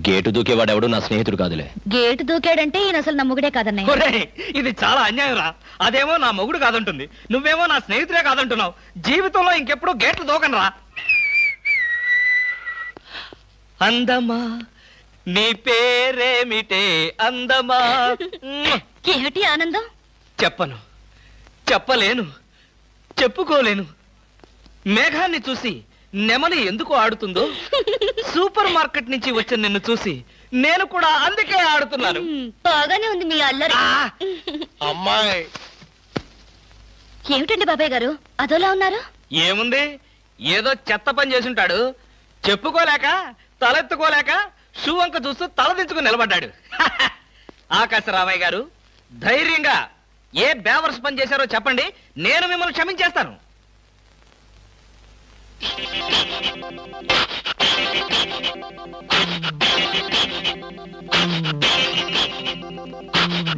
H: గేటు దూకేవాడెవడు నా స్నేహితుడు కాదులే.
E: గేటు దూకాడంటే ఈయన అసలు నా మొగుడే కాదన్నయ్య.
I: ఇది చాలా అన్యాయం రా. అదేమో నా మొగుడు కాదంటుంది, నువ్వేమో నా స్నేహితుడే కాదంటున్నావు. జీవితంలో ఇంకెప్పుడు గేట్లు దూకనరా. అందమా నీ పేరేమిటే అందమా?
E: ఏమిటి ఆనందం?
I: చెప్పను, చెప్పలేను, చెప్పుకోలేను. మేఘాన్ని చూసి నెమలి ఎందుకు ఆడుతుందో, సూపర్ మార్కెట్ నుంచి వచ్చిన నిన్ను చూసి నేను కూడా అందుకే ఆడుతున్నాను.
E: బాగానే ఉంది మీ అల్లరి.
J: అమ్మాయి
E: ఏమిటండి బాబాయ్ గారు అదోలా ఉన్నారు?
I: ఏముంది, ఏదో చెత్త పని చేసుంటాడు. చెప్పుకోలేక తలెత్తుకోలేక షూ వంక చూస్తూ తలదించుకుని నిలబడ్డాడు. ఆకాశరామయ్య గారు, ధైర్యంగా ఏ బేవర్స్ పని చేశారో చెప్పండి, నేను మిమ్మల్ని క్షమించేస్తాను.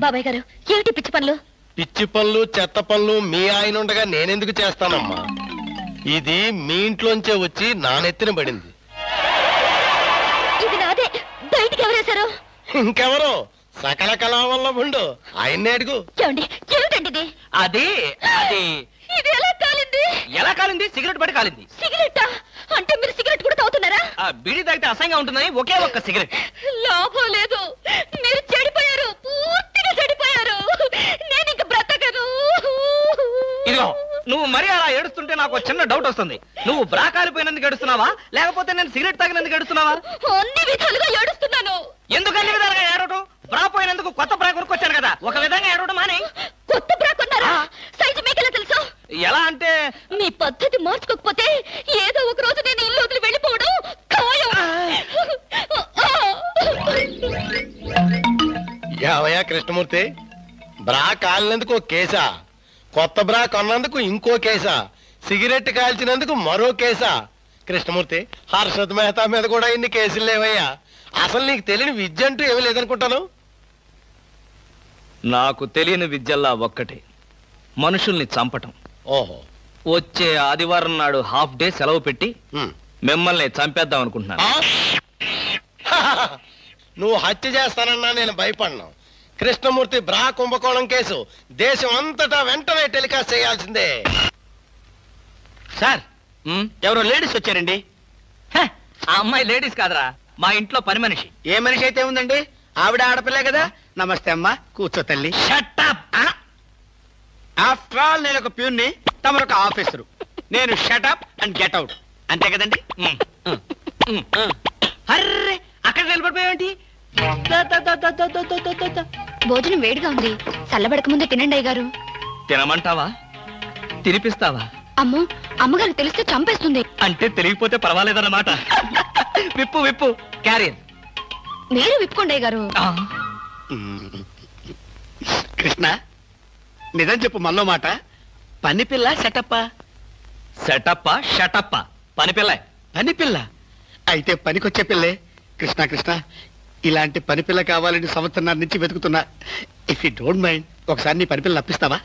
E: బాబాయ్ గారు ఏమిటి పిచ్చి పనులు?
J: పిచ్చి పనులు చెత్త పనులు మీ ఆయన ఉండగా నేనెందుకు చేస్తానమ్మా? ఇది మీ ఇంట్లోంచే వచ్చి నా నెత్తిన పడింది.
E: ఇది నాదే. బయటికి ఎవరేశారు?
J: ఇంకెవరో సకల కళావల్లభుండు ఆయన్నే అడుగు.
E: ఏమండి, ఏమిటండి ఇది?
I: అది అది
E: ఇది ఎలా కాలింది?
I: ఎలా కాలింది? సిగరెట్ పడి కాలింది.
E: సిగరెట్టా? అంటే మీరు సిగరెట్ కూడా తాగుతున్నారా?
I: బీడీ తాగితే అసహ్యంగా ఉంటుందని ఒకే ఒక్క సిగరెట్.
E: లాభం లేదు, మీరు చెడిపోయారు, పూర్తిగా చెడిపోయారు. నేను ఇంక బ్రతకను.
I: ఇదిగో, నువ్వు మరీ అలా ఏడుస్తుంటే నాకు చిన్న డౌట్ వస్తుంది. నువ్వు బ్రా కాలిపోయినందుకు ఏడుస్తున్నావా, లేకపోతే నేను సిగరెట్ తాగినందుకు ఏడుస్తున్నావా?
E: అన్ని విధాలుగా ఏడుస్తున్నాను.
I: ఎందుకు అన్ని విధాలుగా ఏడవటం? బ్రా పోయినందుకు కొత్త బ్రా కొనుక్కొచ్చాను కదా, ఒక విధంగా ఏడవటం మాని.
E: కొత్త బ్రా కొన్నారా? సైజు మీకెలా తెలుసు?
I: ఎలా అంటే,
E: మీ పద్ధతి మార్చుకోకపోతే ఏదో ఒక రోజు నేను ఇల్లు వదిలి వెళ్ళిపోవడం ఖాయం.
J: యావయ్యా కృష్ణమూర్తి, బ్రా కాలినందుకు ఒక కేసా, కొత్త బ్రా కొన్నందుకు ఇంకో కేసా, సిగరెట్ కాల్చినందుకు మరో కేసా? కృష్ణమూర్తి, హర్షద్ మెహతా మీద కూడా ఇన్ని కేసులు లేవయ్యా. అసలు నీకు తెలియని విద్య అంటూ ఏమీ లేదనుకుంటాను.
I: నాకు తెలియని విద్యల్లా ఒక్కటే, మనుషుల్ని చంపటం.
J: ఓహో,
I: వచ్చే ఆదివారం నాడు హాఫ్ డే సెలవు పెట్టి మిమ్మల్ని చంపేద్దాం అనుకుంటున్నాను.
J: నువ్వు హత్య చేస్తానన్నా నేను భయపడను. కృష్ణమూర్తి బ్రా కుంభకోణం కేసు దేశం అంతటా వెంటనే టెలికాస్ట్ చేయాల్సిందే.
I: సార్, ఎవరో లేడీస్ వచ్చారండి. ఆ అమ్మాయి లేడీస్ కాదరా, మా ఇంట్లో పని మనిషి.
B: ఏ మనిషి అయితే ఉందండి, ఆవిడ ఆడపిల్లే కదా. నమస్తే అమ్మా, కూర్చో తల్లి. ఆఫ్టర్ ఆల్ నేను ఒక ప్యూన్ని, తమరు ఒక ఆఫీసరు. నేను షటప్ అండ్ గెట్ అవుట్, అంతే కదండి? అర్రే, అక్కడ నిలబడిపోయావేంటి?
E: భోజనం వేడిగా ఉంది, చల్లబడక ముందే తినండి అయ్యగారు.
I: తినమంటావా? తినిపిస్తావా?
E: అమ్మో, అమ్మగారు తెలిస్తే చంపేస్తుంది.
I: అంటే తెలియకపోతే పర్వాలేదన్నమాట. విప్పు విప్పు క్యారియర్.
E: మీరు విప్పుకోండి అయ్యగారు.
B: కృష్ణ, నిజం చెప్పు, మనలో మాట. పని పిల్ల సెటప్పా?
I: సెటప్పా షటప్పా? పని పిల్ల.
B: పని పిల్ల అయితే పనికొచ్చే పిల్లే. కృష్ణ కృష్ణ, ఇలాంటి పని పిల్ల కావాలని సంవత్సరం నుంచి వెతుకుతున్నా. ఇఫ్ యూ డోంట్ మైండ్, ఒకసారి నీ పని పిల్ల అప్పిస్తావా?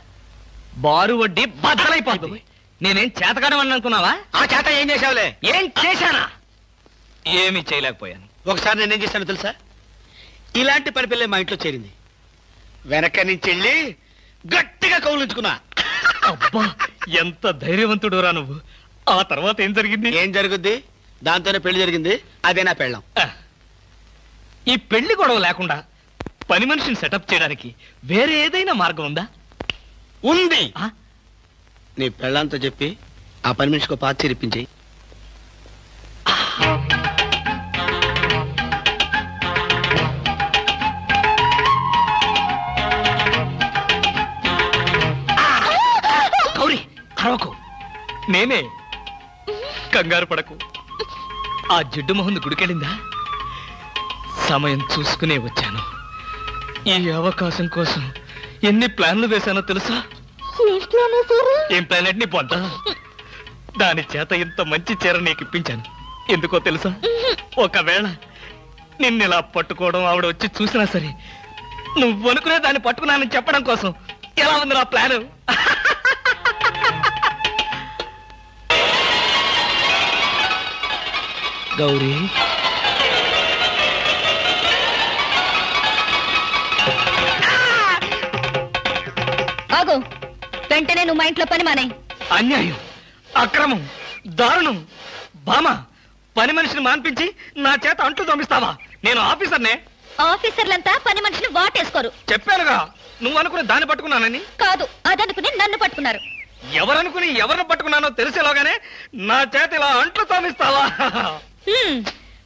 I: బారు వడ్డీ బద్దలైపోతుంది. నేనేం చేతకాడమని అనుకున్నావా?
B: ఆ చేత ఏం చేసావులే?
I: ఏం చేశానా? ఏమీ చేయలేకపోయాను.
B: ఒకసారి నేనేం చేశాను తెలుసా? ఇలాంటి పని పిల్లే మా ఇంట్లో చేరింది. వెనక నుంచి వెళ్ళి గట్టిగా కౌలించుకున్నా.
I: అబ్బా, ఎంత ధైర్యవంతుడు రా నువ్వు. ఆ తర్వాత ఏం జరిగింది?
B: ఏం జరుగుద్ది? దాంతోనే పెళ్లి జరిగింది. అదే నా పెళ్ళం.
I: ఈ పెళ్లి గొడవ లేకుండా పని మనిషిని సెటప్ చేయడానికి వేరే ఏదైనా మార్గం ఉందా?
B: ఉంది. నీ పెళ్ళంతో చెప్పి ఆ పని మనిషికి పాత చిరిపించి
I: గౌరీ అరవకు, నేనే. కంగారు పడకు. ఆ జిడ్డు మొహంది గుడికెళ్ళిందా? సమయం చూసుకునే వచ్చాను. ఈ అవకాశం కోసం ఎన్ని ప్లాన్లు వేశానో తెలుసా? ఏం ప్లాన్ అంటే నీ పొంద. దాని చేత ఇంత మంచి చీర నీకు ఇప్పించాను. ఎందుకో తెలుసా? ఒకవేళ నిన్నిలా పట్టుకోవడం ఆవిడ వచ్చి చూసినా సరే నువ్వు అనుకునే దాన్ని పట్టుకున్నానని చెప్పడం కోసం. ఎలా ఉంది నా ప్లాన్? గౌరీ,
D: ఆగు. వెంటనే నువ్వు మా ఇంట్లో పని మానే.
I: అన్యాయం, అక్రమం, దారుణం. బామ, పని మనిషిని మాన్పించి నా చేత అంటూ తోమిస్తావా? నేను ఆఫీసర్నే.
D: ఆఫీసర్లంతా పని మనిషిని వాటేసుకోరు.
I: చెప్పానుగా, నువ్వు అనుకుని దాన్ని పట్టుకున్నానని.
D: కాదు, అదనుకుని నన్ను పట్టుకున్నారు.
I: ఎవరనుకుని ఎవరిని పట్టుకున్నానో తెలిసేలోగానే నా చేత ఇలా అంట్లు తోమిస్తావా?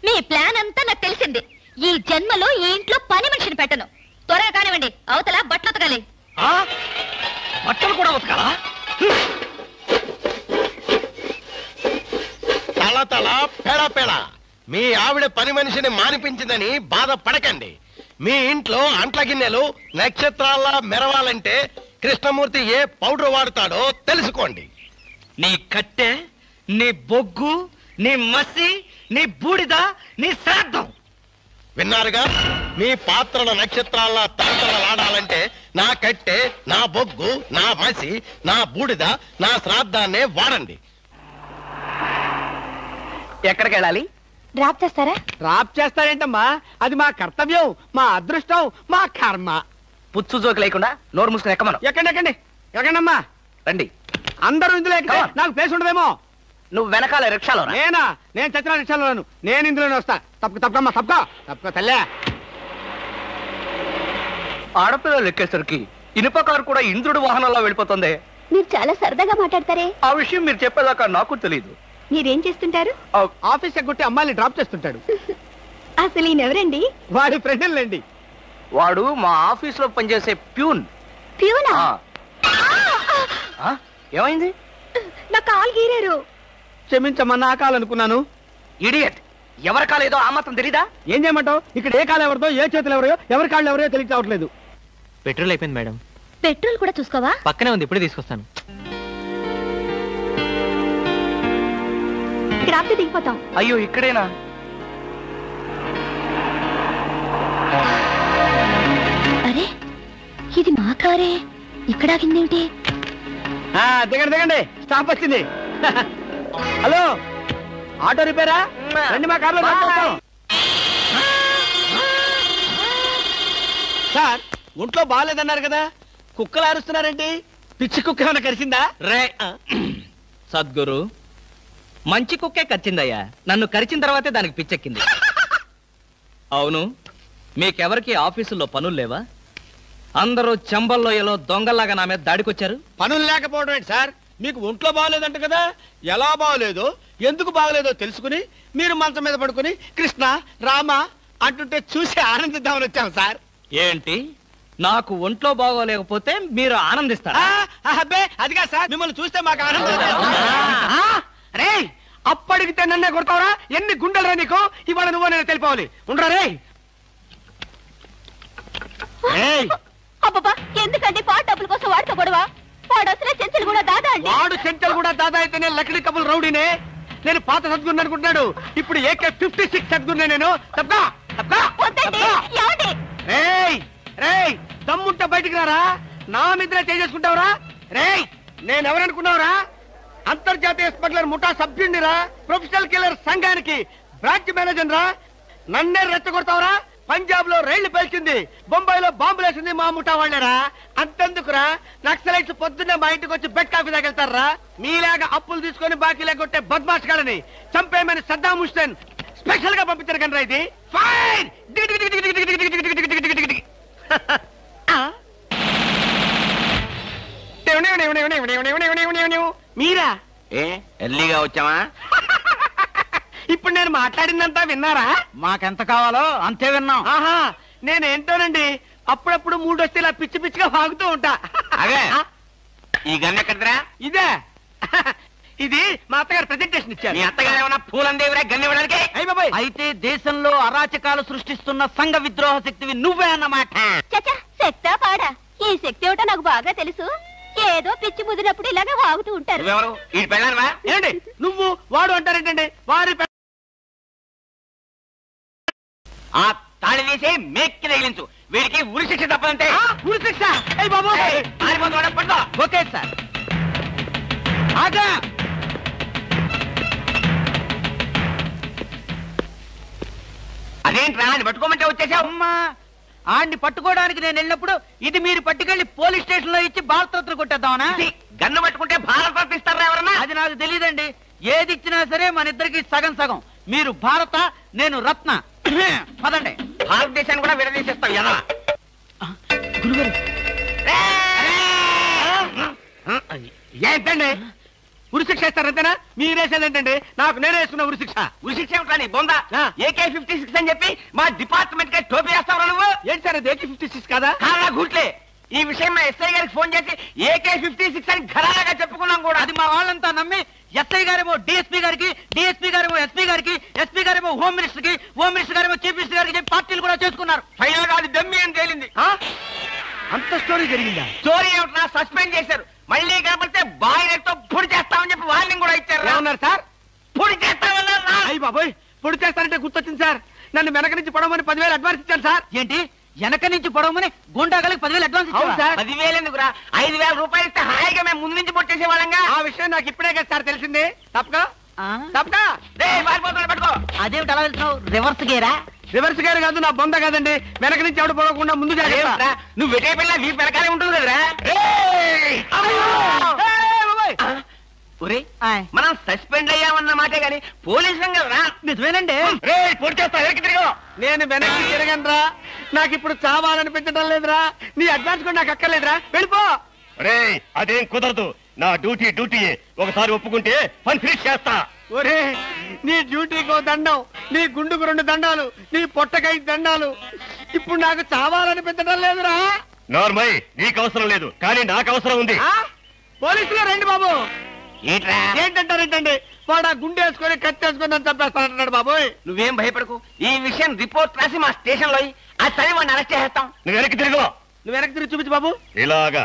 D: మీ ప్లాన్ అంతా నాకు తెలిసింది. ఈ జన్మలో ఈ ఇంట్లో పని మనిషిని పెట్టను. త్వరగా కానివ్వండి, అవతల బట్టలు ఉతకాలి.
I: బట్టలు కూడా ఉతకాలా?
J: తల తల పెడ పెడ. మీ ఆవిడ పని మనిషిని మానిపించిందని బాధపడకండి. మీ ఇంట్లో అంట్ల గిన్నెలు నక్షత్రాల్లా మెరవాలంటే కృష్ణమూర్తి ఏ పౌడర్ వాడతాడో తెలుసుకోండి.
I: నీ కట్టె, నీ బొగ్గు, నీ మసి, నీ బూడిద, నీ శ్రాద్ధం.
J: విన్నారుగా? మీ పాత్రల నక్షత్రాల్లా తలతలలాడాలంటే నా కట్టె, నా బొగ్గు, నా మసి, నా బూడిద, నా శ్రాద్ధాన్నే వాడండి.
C: ఎక్కడికి వెళ్ళాలి?
D: డ్రాప్ చేస్తారా?
C: డ్రాప్ చేస్తారేంటమ్మా? అది మా కర్తవ్యం, మా అదృష్టం, మా కర్మ. పుచ్చు జోకి లేకుండా నోరు మూసుకుని ఎక్కమను. ఎక్కండి ఎక్కండమ్మా. రండి అందరూ ఇందులో ఎక్కితే నాకు ప్లేస్ ఉండదేమో. నువ్వు వెనకాల రిక్షాలో. నేను చచ్చిన రిక్షాలోను. నేను ఇందులోనే వస్తా. తప్పకమ్మా, తప్పక తల్లే. ఆడపిల్లలు ఎక్కేసరికి ఇనుప కారు కూడా ఇంద్రుడి వాహనంలో వెళ్ళిపోతుంది.
E: మీరు చాలా సరదాగా మాట్లాడతారే.
C: ఆ విషయం మీరు చెప్పేదాకా నాకు తెలియదు.
E: మీరేం చేస్తుంటారు?
C: ఆఫీస్ ఎగ్గొట్టి అమ్మాయిని డ్రాప్ చేస్తుంటాడు.
E: అసలు ఈయనెవరండి?
C: వాడి ఫ్రెండ్లండి. వాడు మా ఆఫీస్ లో పనిచేసే ప్యూన్.
E: ప్యూనా?
C: ఏమైంది?
E: నా కాలు గీరారు.
C: క్షమించమ్మా, నా కాలనుకున్నాను. ఇడియట్, ఎవరి కాలేదో ఆ మాత్రం తెలీదా? ఏం చేయమంటావు? ఇక్కడ ఏ కాలు ఎవరిదో, ఏ చేతులు ఎవరో, ఎవరి కాళ్ళు ఎవరో తెలియట్లేదు.
H: పెట్రోల్ అయిపోయింది మేడం.
D: పెట్రోల్ కూడా చూసుకోవా?
H: పక్కనే ఉంది, ఇప్పుడే తీసుకొస్తాను.
E: ఇక్కడ ఆపితే దిగిపోతాం.
C: అయ్యో, ఇక్కడేనా?
D: అరే, ఇది మా కారే. ఇక్కడ ఆగిందేమిటి?
C: దిగండి, స్టాప్ వచ్చింది. హలో, ఆటో రిపేరా? రండి మా కార్లో. సార్, ఒంట్లో బాగాలేదన్నారు కదా, కుక్కలు అరుస్తున్నారేంటి? పిచ్చి కుక్క ఏమైనా కరిచిందా?
I: రే సద్గురు, మంచి కుక్కే కరిచిందయ్యా. నన్ను కరిచిన తర్వాతే దానికి పిచ్చెక్కింది. అవును, మీకెవరికి ఆఫీసుల్లో పనులు లేవా? అందరూ చెంబల్లోయలో దొంగల్లాగా నా మీద దాడికొచ్చారు.
C: పనులు లేకపోవడం ఏంటి సార్? మీకు ఒంట్లో బాగలేదంట కదా, ఎలా బాగలేదో ఎందుకు బాగలేదో తెలుసుకుని మీరు మంచం మీద పడుకుని కృష్ణ రామ అంటుంటే చూసి ఆనందిద్దామని వచ్చాం సార్.
I: ఏంటి, నాకు ఒంట్లో బాగోలేకపోతే మీరు ఆనందిస్తారా?
C: అబ్బే, అదిగా సార్, మిమ్మల్ని చూస్తే మాకు ఆనందం. అప్పడిగితే నన్నే కొడతావరా? ఎన్ని గుండెలరా నీకు? ఇవాళ నువ్వు నేను తెలిపోవాలి. ఉండరా రే?
E: అబ్బబ్బా, ఎందుకండి పాట డబ్బుల కోసం వాడుతో గొడవ? వాడు అసలే చెంచలు కూడా దాదా అండి.
C: వాడు చెంచలు కూడా దాదా అయితేనే లక్డీ కబుల్ రౌడీనే. నేను పాత సద్గురు అనుకుంటున్నాడు. ఇప్పుడు AK-56 సద్గురునే నేను. దమ్ముంటే బయటికి రారా? నా మీద చేసుకుంటావురా? రేయ్, నేనెవరనుకున్నావురా? అంతర్జాతీయ స్మగ్లర్ ముఠా సభ్యుడిరా, ప్రొఫెషనల్ కిల్లర్ సంఘానికి బ్రాంచ్ మేనేజర్ రా. నన్నే రెచ్చగొడతావురా? పంజాబ్ లో రైళ్లు పేల్చింది, బొంబాయిలో బాంబులు వేసింది మా ముఠా వాళ్ళరా. అంతెందుకురా, నక్సలైట్స్ పొద్దున్నే మా ఇంటికి వచ్చి బెడ్ కాఫీ తాగెళ్తారా? మీలాగా అప్పులు తీసుకొని బాకీ లేకొట్టే బద్మాష్ గాలని చంపేయమని సద్దాం హుస్సేన్ స్పెషల్ గా పంపించారు కనరా. ఇది ఫైన్.
B: మీరా
C: ఏ ఎర్లీగా వచ్చావా?
B: ఇప్పుడు నేను మాట్లాడిందంతా విన్నారా?
F: మాకెంత కావాలో అంతే విన్నాం.
B: ఆహా, నేనేంటోనండి అప్పుడప్పుడు మూడు వస్తే ఇలా పిచ్చి పిచ్చిగా వాగుతూ ఉంటా.
C: అదే ఈ గన్ ఎక్కడరా?
B: ఇదే ఇది మా అత్తగారు ప్రెజెంటేషన్ ఇచ్చారు.
C: మీ అత్తగారు ఏమన్నా పూలందేవిరా గన్ ఇవ్వడానికి?
B: అయ్య బాబాయ్,
F: అయితే దేశంలో అరాచకాలు సృష్టిస్తున్న సంఘ విద్రోహ శక్తివి నువ్వే అన్నమాట.
D: చచ్చా శక్తా పాడా ఈ శక్తి ఏమిటో నాకు బాగా తెలుసు. ఏదో పిచ్చి ముదిరినప్పుడు ఇలాగే వాగుతూ ఉంటారు.
C: నువ్వెవరు? ఈ పెళ్ళానువా?
B: ఏంటి నువ్వు వాడు అంటారేంటండి? వారి
C: ఆ తాళి తీసి మేక్కి తగిలించు. వీడికి ఉరి శిక్ష తప్పదంటే.
B: ఉరి శిక్ష? అయ్య బాబు,
C: పడుకో.
F: Okay sir. ఆగా.
C: అదేంట్రా అని పట్టుకోమంటే వచ్చేసావు?
F: అమ్మా, ఆడిని పట్టుకోవడానికి నేను వెళ్ళినప్పుడు ఇది మీరు పట్టుకెళ్లి పోలీస్ స్టేషన్ లో ఇచ్చి భారతరత్న కొట్టేద్దామనా?
C: గన్ను పట్టుకుంటే భారత ఇస్తారా ఎవరన్నా?
F: అది నాకు తెలియదండి. ఏది ఇచ్చినా సరే మన ఇద్దరికి సగం సగం. మీరు భారత, నేను రత్న. పదండి.
C: భారతదేశాన్ని కూడా విడదీసేస్తావు ఎలా?
B: ఏంటండి ఉరిశిక్ష ఇస్తారంతేనా? మీరేసేదేంటండి? నాకు నేనే వేసుకున్న ఉరిశిక్ష.
C: ఉరిశిక్ష ఏమిటని బొందా? AK-56 అని చెప్పి మా డిపార్ట్మెంట్ కి టోపీ వేస్తావు నువ్వు?
B: ఏంటి సార్ అది AK-56 కాదా?
C: కాదా గుట్లే. ఈ విషయం మా ఎస్ఐ గారికి ఫోన్ చేసి AK-56 అని ఘరాగా చెప్పుకున్నాం కూడా.
F: అది మా వాళ్ళంతా నమ్మి ఎస్ఐ గారేమో డిఎస్పీ గారికి, డిఎస్పీ గారేమో ఎస్పీ గారికి, ఎస్పీ గారేమో హోమ్ మినిస్టర్ కి, హోమ్ మినిస్టర్ గారేమో చీఫ్ మినిస్టర్ గారికి చెప్పి పార్టీలు కూడా చేసుకున్నారు.
C: ఫైనల్ గా అది డమ్మి అని తేలింది.
B: అంత స్టోరీ జరిగిందా?
C: స్టోరీ ఏమిటా? సస్పెండ్ చేశారు. మళ్ళీ కనపడితే బాయిలతో పొడి చేస్తామని చెప్పి వార్నింగ్ కూడా ఇచ్చారు.
B: ఏమన్నారు సార్?
C: పొడి చేస్తామన్నారు.
B: అయ్యి బాబోయ్, పొడి చేస్తారంటే గుర్తొచ్చింది సార్. నన్ను వెనక నుంచి పడమని 10,000 అడ్వాన్స్ ఇచ్చాను సార్.
F: ఏంటి వెనక నుంచి పొడవమని గుండాగలకి 10,000 అడ్వాన్స్
B: అవును
F: ఇచ్చావా?
B: సార్.
C: 10,000 ఎందుకురా? 5,000 రూపాయలు ఇస్తే హాయిగా మేము ముందు నుంచి పొట్టేసే వాళ్ళంగా.
B: ఆ విషయం నాకు ఇప్పుడే కదా సార్ తెలిసింది. తప్పక
F: ఆ?
B: తప్పక
C: పారిపోతున్నాడు పట్టుకో.
F: అదేమిటి అలా వెళ్తున్నావు? రివర్స్ గేరా?
B: రివర్స్ గారు కాదు, నా బొంద కాదండి. వెనక నుంచి ఎవడు పోకుండా ముందు జాగ్రత్త.
C: అదేమిట్రా? నువ్వు వెటే పిల్ల వీ వెనకాలే ఉంటుంది కదరా? మనం సస్పెండ్ అయ్యామన్న మాటే గాని పోలీసులం కదరా?
F: నిజమేనండి.
C: పొడి చేస్తా వెనక్కి తిరిగి.
B: నేను వెనక్కి తిరగనరా. నాకు ఇప్పుడు చావాలనిపించడం లేదురా. నీ అడ్వాన్స్ కూడా నాకు అక్కర్లేదురా. వెళ్ళిపో.
J: అదేం కుదరదు. నా డ్యూటీ ఒకసారి ఒప్పుకుంటే పని ఫినిష్ చేస్తా.
B: ఒరే, నీ డ్యూటీకో దండం, నీ గుండుకు 2 దండాలు, నీ పొట్టకై దండాలు. ఇప్పుడు నాకు చావాలనిపించడం లేదురా.
J: నార్మల్ నీకు అవసరం లేదు, కానీ నాకు అవసరం ఉంది.
B: పోలీసులు రండి బాబు.
C: ఏంట్రా?
B: ఏంటంటారేంటండి? వాడు ఆ గుండె వేసుకొని కత్తి వేసుకొని నన్ను చంపేస్తానంటున్నాడు బాబోయ్.
C: నువ్వేం భయపడకు. ఈ విషయం రిపోర్ట్ రాసి మా స్టేషన్ లో ఆ చదివి వాడిని అరెస్ట్ చేస్తాం.
J: నువ్వు వెనక్కి తిరుగు.
B: నువ్వు వెనక్కి తిరిగి చూపించు బాబు.
J: ఇలాగా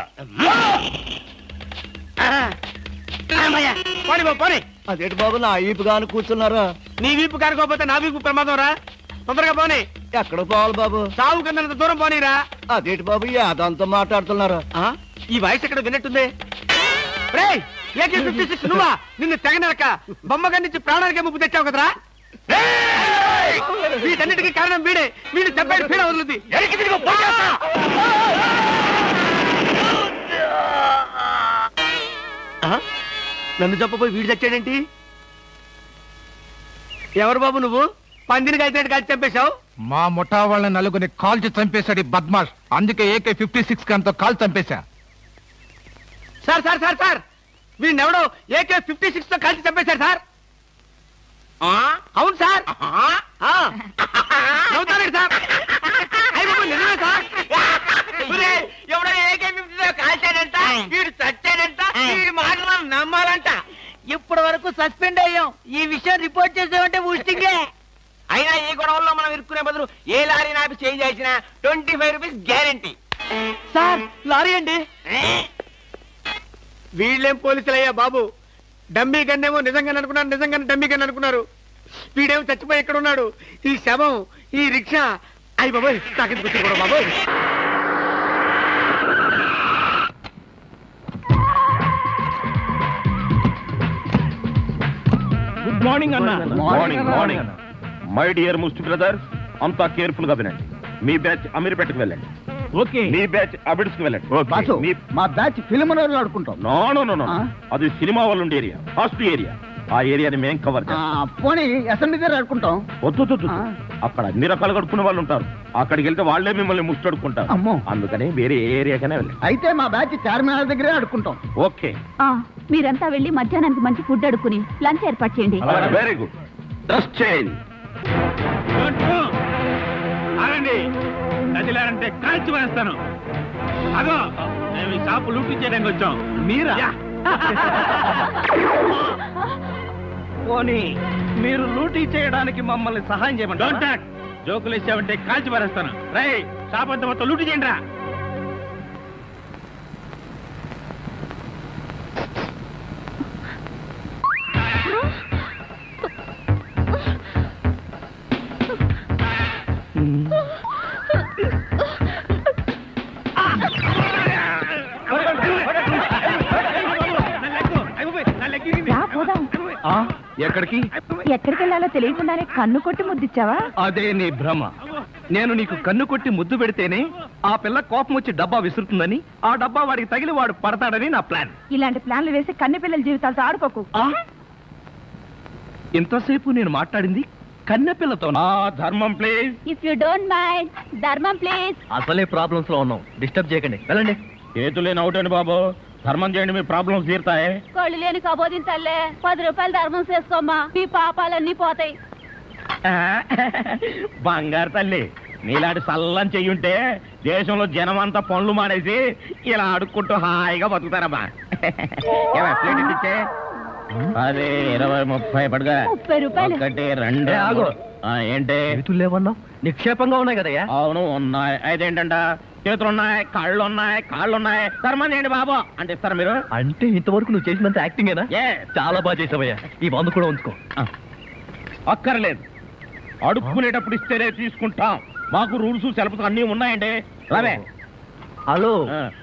B: పోనీ బాబు పోనీ.
F: అదేంటి బాబు నా ఈపు గాను కూర్చున్నారా?
B: నీ వీపు కారుకోపోతే నా వీపు ప్రమాదం రా. తొందరగా పోనీ.
F: ఎక్కడ పోవాలి బాబు?
B: సాగు కింద దూరం పోనీరా.
F: అదేంటి బాబు అదంతా మాట్లాడుతున్నారా?
B: ఈ వాయిస్ ఎక్కడ విన్నట్టుంది? రేయ్, AK-56 నువ్వా? నిన్ను తెగనరక బొమ్మగా నుంచి ప్రాణానికే ముప్పు తెచ్చావు కదరా. వీటన్నిటికీ కారణం వీడే. వీడు దెబ్బడి పీడ వదులుద్ది. నన్ను చెప్పబోయి వీడు చచ్చాడేంటి? ఎవరు బాబు నువ్వు? పందిని కలిసినట్టు కలిసి చంపేశావు.
K: మా ముఠా వాళ్ళని నలుగురిని కాల్చి చంపేశాడు ఈ బద్మాష్. అందుకే AK-56 గన్తో కాల్ చంపేశా.
B: సార్ సార్ సార్ సార్, వీడినెవడో AK-56 తో కలిసి చంపేశారు సార్. అవును సార్. నవ్వుతారండి సార్. నిజమే సార్.
C: ఎవడో AK-56 కాల్చాడంట, వీడు చచ్చాడంట, వీడి మాటలు నమ్మాలంట.
F: ఇప్పటి వరకు సస్పెండ్ అయ్యాం. ఈ విషయం రిపోర్ట్ చేసామంటే ఊస్టింగే.
C: అయినా ఈ గొడవల్లో మనం ఇరుక్కునే బదులు ఏ లారీ నాపి చేంజ్ చేసినా 25 రూపీస్ గ్యారెంటీ.
B: సార్ లారీ అండి. వీళ్ళేం పోలీసులయ్యా బాబు. డమ్మీ గన్నేమో నిజంగానే అనుకున్నారు, నిజంగానే డమ్మీ గన్ అనుకున్నారు. వీడేమో చచ్చిపోయి ఎక్కడ ఉన్నాడు? ఈ శవం, ఈ రిక్షా. అయ్యి బాబోయ్, నాకెందుకు వచ్చింది కూడా బాబోయ్.
L: గుడ్ మార్నింగ్ అన్న. మార్నింగ్. మై డియర్ ముస్టి బ్రదర్స్, అంతా కేర్ఫుల్ గా వినండి. మీ బ్యాచ్ అమీర్పేటకు వెళ్ళండి. ఓకే. మీ బ్యాచ్ అబిడ్స్ కి వెళ్ళండి.
F: మా బ్యాచ్ ఫిల్మ్ ఆడుకుంటాం.
L: నో అది సినిమా వాళ్ళు ఉండే ఏరియా, ఫస్ట్ ఏరియా. ఆ ఏరియాని మేం కవర్ చేస్తాం.
F: పోనీ అసెంబ్లీ దగ్గర ఆడుకుంటాం.
L: వద్దు అక్కడ అన్ని రకాలు కడుక్కునే వాళ్ళు ఉంటారు. అక్కడికి వెళ్తే వాళ్ళే మిమ్మల్ని ముష్టడుకుంటారు.
F: అమ్మో.
L: అందుకని వేరే ఏరియాకనే వెళ్ళి.
F: అయితే మా బ్యాచ్ చార్మినార్ దగ్గరే ఆడుకుంటాం.
L: ఓకే,
G: మీరంతా వెళ్ళి మధ్యాహ్నానికి మంచి ఫుడ్ అడుక్కుని లంచ్ ఏర్పాటు చేయండి.
L: Very good. Dress change.
M: ఆగండి, నదిలారంటే కాల్చి వేస్తాను. అదో మేము ఈ షాపు లూటీ చేయడానికి వచ్చాం.
I: మీరా? పోనీ మీరు లూటీ చేయడానికి మమ్మల్ని సహాయం చేయమంటారా?
M: జోకులు ఇచ్చావంటే కాల్చి పారేస్తాను. రై, షాప్ అంతా మొత్తం లూటీ చేయండి రా.
I: ఎక్కడికి
G: ఎక్కడికి వెళ్ళాలో తెలియకుండానే కన్ను కొట్టి ముద్దిచ్చావా?
I: అదే నీ భ్రమ. నేను నీకు కన్ను కొట్టి ముద్దు పెడితేనే ఆ పిల్ల కోపం వచ్చి డబ్బా విసురుతుందని, ఆ డబ్బా వాడికి తగిలి వాడు పడతాడని నా ప్లాన్.
G: ఇలాంటి ప్లాన్లు వేసి కన్నె పిల్లల జీవితాలతో ఆడుకోకు.
I: ఇంతసేపు నేను మాట్లాడింది కన్నె పిల్లతో.
L: ధర్మం please.
G: If you don't mind, ధర్మం ప్లీజ్.
I: అసలే ప్రాబ్లమ్స్ లో ఉన్నాం, డిస్టర్బ్ చేయకండి, వెళ్ళండి.
L: చేతులేని అవుటండి బాబు, ధర్మం చేయండి, మీ ప్రాబ్లమ్స్ తీరుతాయి.
G: కళ్ళు లేని కబోదిన తల్లే, 10 రూపాయలు ధర్మం చేసుకోమ్మా, మీ పాపాలన్నీ పోతాయి.
L: బంగారు తల్లి, నీలాంటి సల్లం చెయ్యుంటే దేశంలో జనం అంతా పనులు మానేసి ఇలా అడుక్కుంటూ హాయిగా బతుకుతారమ్మా. ప్లేట్ ఇచ్చే 10, 20, 30 పడుగా.
G: 30 రూపాయలు.
L: 1, 2.
I: ఆగు.
L: ఏంటి
I: లేవన్నా? నిక్షేపంగా ఉన్నాయి కదయ్యా.
L: అవును ఉన్నాయి. అయితేంటంట, చేతులున్నాయి, కాళ్ళున్నాయి, ధర్మం చేయండి బాబు అంటే ఇస్తారా మీరు?
I: అంటే ఇంతవరకు నువ్వు చేసినంత యాక్టింగేనా? చాలా బాగా చేసావయ్యా. ఈ వంద కూడా ఉంచుకో.
L: అక్కర్లేదు, అడుక్కునేటప్పుడు ఇస్తేనే తీసుకుంటాం. మాకు రూల్స్ సెలవులు అన్నీ ఉన్నాయండి. రావే.
I: హలో,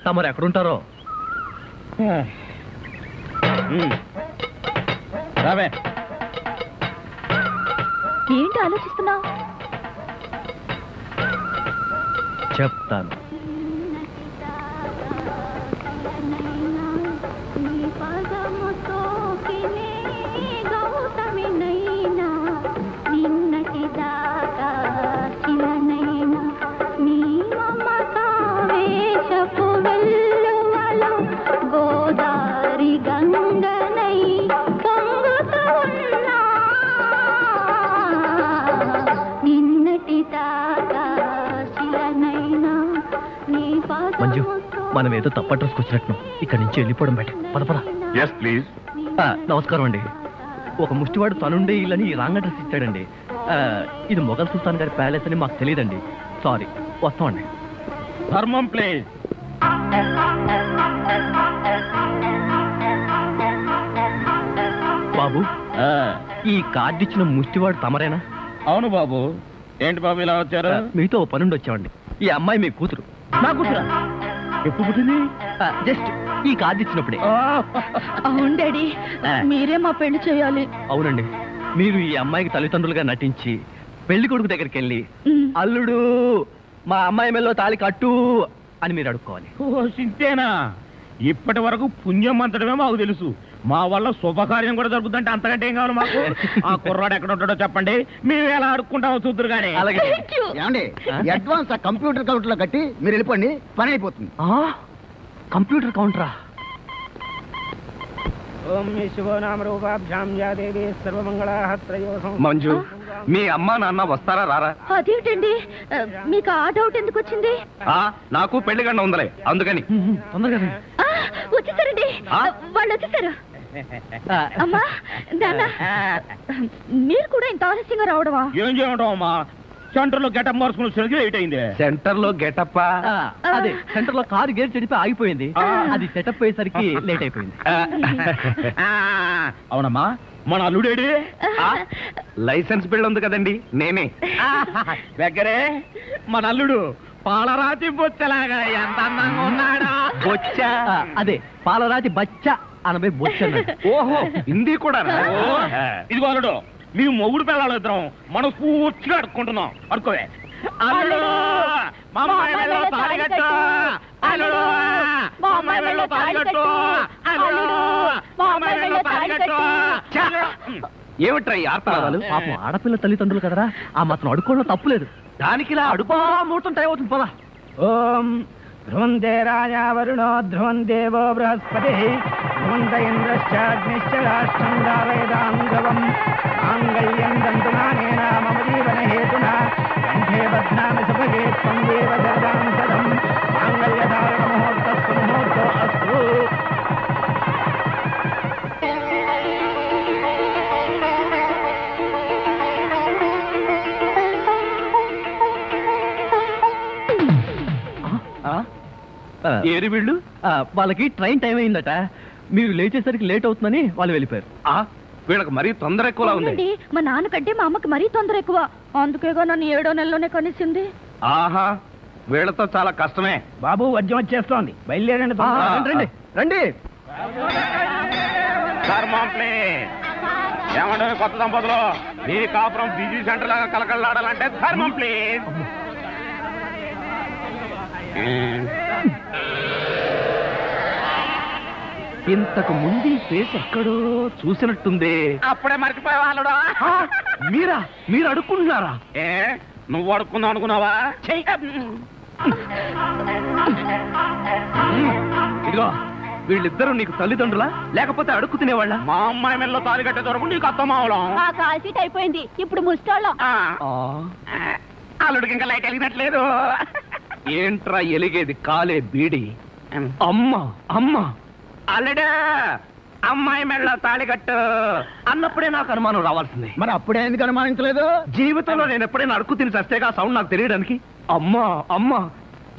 I: తమరు ఎక్కడుంటారో?
L: రావే.
G: ఏంటి ఆలోచిస్తున్నావు?
I: చెప్తాను.
E: గోదారి గంగనై పొంగుతూ ఉన్నా, నిన్నటి దాకా శిలనైనా నీ
I: మంజు, మనం ఏదో తప్ప అడ్రస్కి వచ్చినట్టు ఇక్కడి నుంచి వెళ్ళిపోవడం బయట. పదపద.
L: Yes please.
I: నమస్కారం అండి. ఒక ముష్టివాడు తనుండే ఇల్లని రాంగ్ అడ్రస్ ఇచ్చాడండి. ఇది మొఘల్ సుల్తాన్ గారి ప్యాలెస్ అని మాకు తెలియదండి. సారీ, వస్తామండి.
L: ధర్మం ప్లీజ్.
I: బాబు, ఈ కార్డు ఇచ్చిన ముష్టివాడు తమరేనా?
L: అవును బాబు. ఏంటి బాబు ఇలా వచ్చారు?
I: మీతో ఓ పనుండి వచ్చామండి. ఈ అమ్మాయి మీ కూతురు.
L: నా కూతురా? ఎప్పుడు పుట్టింది?
I: జస్ట్ ఈ కార్డు ఇచ్చినప్పుడే.
G: అవును డాడీ, మీరే మా పెళ్లి చేయాలి.
I: అవునండి, మీరు ఈ అమ్మాయికి తల్లిదండ్రులుగా నటించి పెళ్లి కొడుకు దగ్గరికి వెళ్ళి, అల్లుడు మా అమ్మాయి మెల్లో తాళి కట్టు అని మీరు అడుక్కోవాలి.
L: ఓ సింతేనా? ఇప్పటి వరకు పుణ్యం అంతటమే మాకు తెలుసు. మా వల్ల శుభకార్యం కూడా జరుగుతుందంటే అంతకంటే ఏం కావాలి మాకు? ఆ కుర్రాడు ఎక్కడ ఉంటాడో చెప్పండి, మేము ఎలా అడుక్కుంటామో చూద్దరు కానీ.
I: అలాగే.
F: ఏమండి, అడ్వాన్స్ ఆ కంప్యూటర్ కౌంటర్ లో కట్టి మీరు వెళ్ళిపోండి, పని అయిపోతుంది.
I: కంప్యూటర్ కౌంటరా? మంజు, మీ అమ్మా నాన్న వస్తారా రారా?
G: అదేంటండి, మీకు ఆ డౌట్ ఎందుకు వచ్చింది?
I: నాకు పెళ్లి గంట ఉందలే, అందుకని. తొందరగా
G: వచ్చేసారండి, వాళ్ళు వచ్చేసారు. అమ్మా నాన్న, మీరు కూడా ఇంత ఆలస్యంగా రావడమా?
L: ఏం చేయడం అమ్మా, సెంటర్ లో గెటప్ మార్చుకుని సరిగ్గా లేట్ అయింది.
I: సెంటర్ లో గెటప్? అదే, సెంటర్ లో కారు గేర్ చెడిపి ఆగిపోయింది. అది సెటప్ అయ్యేసరికి లేట్ అయిపోయింది.
L: అవునమ్మా, మన అల్లుడేడి?
I: లైసెన్స్ బిల్ ఉంది కదండి, నేనే.
L: దగ్గరే మన అల్లుడు పాలరాతి బొచ్చలాగా ఎంత అందంగా ఉన్నాడా?
I: బొచ్చ? అదే, పాలరాతి బచ్చ అనబై బొచ్చ. ఓహో, హిందీ కూడా.
L: ఇదిగో అల్లుడు, మేము మొగుడు పిల్లలు ఇద్దరం మనం పూర్తిగా అడుక్కుంటున్నాం. అడుకోవే. అల్లుడు, మా అమ్మాయి తాళి కట్టు. అల్లుడు మా అమ్మాయి మెళ్ళో తాళి కట్టు అల్లుడు మా అమ్మాయి మెళ్ళో తాళి కట్టు
I: ఏమిట్రా ఈ ఆర్తనాదాలు? పాపం ఆడపిల్ల తల్లిదండ్రులు కదరా, ఆ మాత్రం అడుక్కోవడం తప్పులేదు. దానికి ఇలా అడుకో ముహూర్తం టైం అవుతుంది పదా.
L: ఓం ధ్రువందే రాజా వరుణో ధ్రువం దేవో బృహస్పతి ధ్రువంత ఇంద్రశ్చాగ్నిశ్చ రాష్ట్రం దావేదాం ధ్రువం మాంగళ్యం దంతునానేన మమ జీవన హేతునా కంఠే బధ్నామి సుభగే త్వం దేవ జగదాం సదం మాంగళ్యధారణ ముహూర్తస్సు ముహూర్తో అస్తు.
I: ఏరి వీళ్ళు వాళ్ళకి ట్రైన్ టైం అయిందట, మీరు లేచేసరికి లేట్ అవుతుందని వాళ్ళు వెళ్ళిపోయారు. వీళ్ళకి మరీ తొందర ఎక్కువలా ఉంది.
D: మా నాన్నకంటే మా అమ్మకి మరీ తొందర ఎక్కువ, అందుకేగా నన్ను 7వ నెలలోనే కనిసింది.
I: ఆహా, వీళ్ళతో చాలా కష్టమే.
L: బాబు వద్యం వచ్చేస్తోంది, బయలుదేరండి.
I: రండి రండి.
L: ఏమంటే కొత్త దంపతులు మీ కాపురం బిజీ సెంటర్ లాగా కలకలాడాలంటే ధర్మం ప్లీజ్.
I: ఇంతకు ముందు ఫేస్ ఎక్కడో చూసినట్టుంది.
L: అప్పుడే మర్చిపోయే వాళ్ళుడా.
I: మీరు అడుక్కుంటున్నారా?
L: నువ్వు అడుక్కుందాం అనుకున్నావా?
I: ఇదిగో, వీళ్ళిద్దరూ నీకు తల్లిదండ్రులా లేకపోతే అడుక్కు తినేవాళ్ళ?
L: మా అమ్మాయి మెల్లో తాళి కట్టే దొరకు నీకు అత్తమావలం.
E: కాల్ సీట్ అయిపోయింది, ఇప్పుడు ముస్టోళ్ళం.
L: అల్లుడికి ఇంకా లైట్ వెలిగినట్లేదు.
I: ఏంట్రా ఎలిగేది? కాలే బీడి. అమ్మా అమ్మా,
L: అల్లుడు అమ్మాయి మెళ్ళ తాళి కట్టు
I: అన్నప్పుడే నాకు అనుమానం రావాల్సిందే.
F: మరి అప్పుడే ఎందుకు అనుమానించలేదు?
I: జీవితంలో నేను ఎప్పుడైనా అడుక్కు తిని చస్తేగా సౌండ్ నాకు తెలియడానికి. అమ్మా అమ్మా,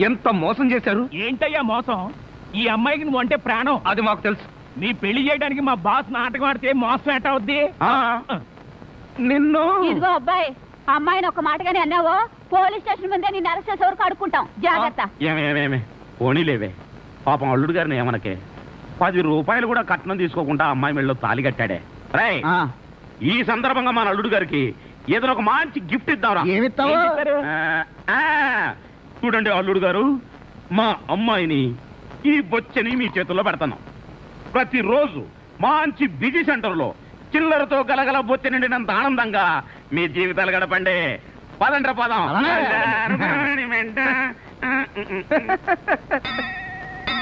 I: ఎంత మోసం చేశారు.
M: ఏంటయ్యా మోసం? ఈ అమ్మాయికి నువ్వు అంటే ప్రాణం.
I: అది మాకు తెలుసు.
M: నీ పెళ్లి చేయడానికి మా బాస్ నాటకం ఆడితే మోసం ఎట్ట అవుద్ది?
I: నిన్ను
E: ఇదిగో అబ్బాయి, అమ్మాయిని ఒక మాటగానే అన్నావో పోలీస్ స్టేషన్ ముందే నేను అరెస్ట్ చేసే వరకు అడుక్కుంటాం, జాగ్రత్త.
L: ఏమేమేమే పోనీలేవే, పాపం అల్లుడు గారిని ఏమనకే. 10 రూపాయలు కూడా కట్నం తీసుకోకుండా అమ్మాయి మెళ్ళలో తాళి కట్టాడే. రై, ఈ సందర్భంగా మన అల్లుడు గారికి ఏదైనా ఒక మంచి గిఫ్ట్ ఇద్దాంరా.
F: ఏమిస్తావు?
L: చూడండి అల్లుడు గారు, మా అమ్మాయిని ఈ బొచ్చని మీ చేతుల్లో పెడతాను. ప్రతిరోజు మంచి బిజీ సెంటర్లో చిల్లరతో గలగల బొచ్చ నిండినంత ఆనందంగా మీ జీవితాలు గడపండి. పదండ్ర పదం.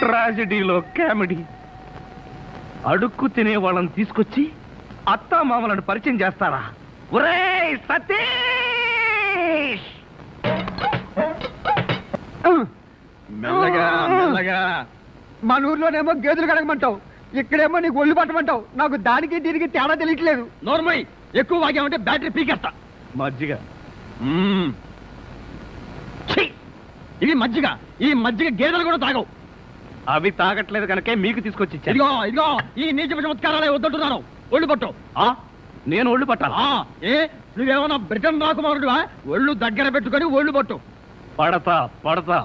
I: ట్రాజడీలో కామెడీ. అడుక్కు తినే వాళ్ళని తీసుకొచ్చి అత్తా మామలను పరిచయం చేస్తారా? ఒరేయ్ సతీష్!
F: మెల్లగా మెల్లగా. మన ఊర్లోనేమో గేదెలు కడగమంటావు, ఇక్కడేమో నీకు ఒళ్ళు పట్టమంటావు. నాకు దానికి దీనికి తేడా తెలియట్లేదు.
I: నోర్మై, ఎక్కువ వాగామంటే బ్యాటరీ పీకేస్తా. మజ్జిగ.
F: ఇది మజ్జిగ. ఈ మజ్జిగ గేదెలు కూడా తాగవు.
I: అవి తాగట్లేదు కనుకే మీకు తీసుకొచ్చి
F: ఇదిగో ఇదిగో, ఈ నీచ చమత్కారాలే వద్దంటున్నాను. ఒళ్ళు పట్టు.
I: నేను ఒళ్ళు పట్టాలా?
F: ఏ నువ్వేమన్నా బ్రిటన్ రాకుమారుడువా? ఒళ్ళు దగ్గర పెట్టుకొని ఒళ్ళు పట్టు.
I: పడతా పడతా.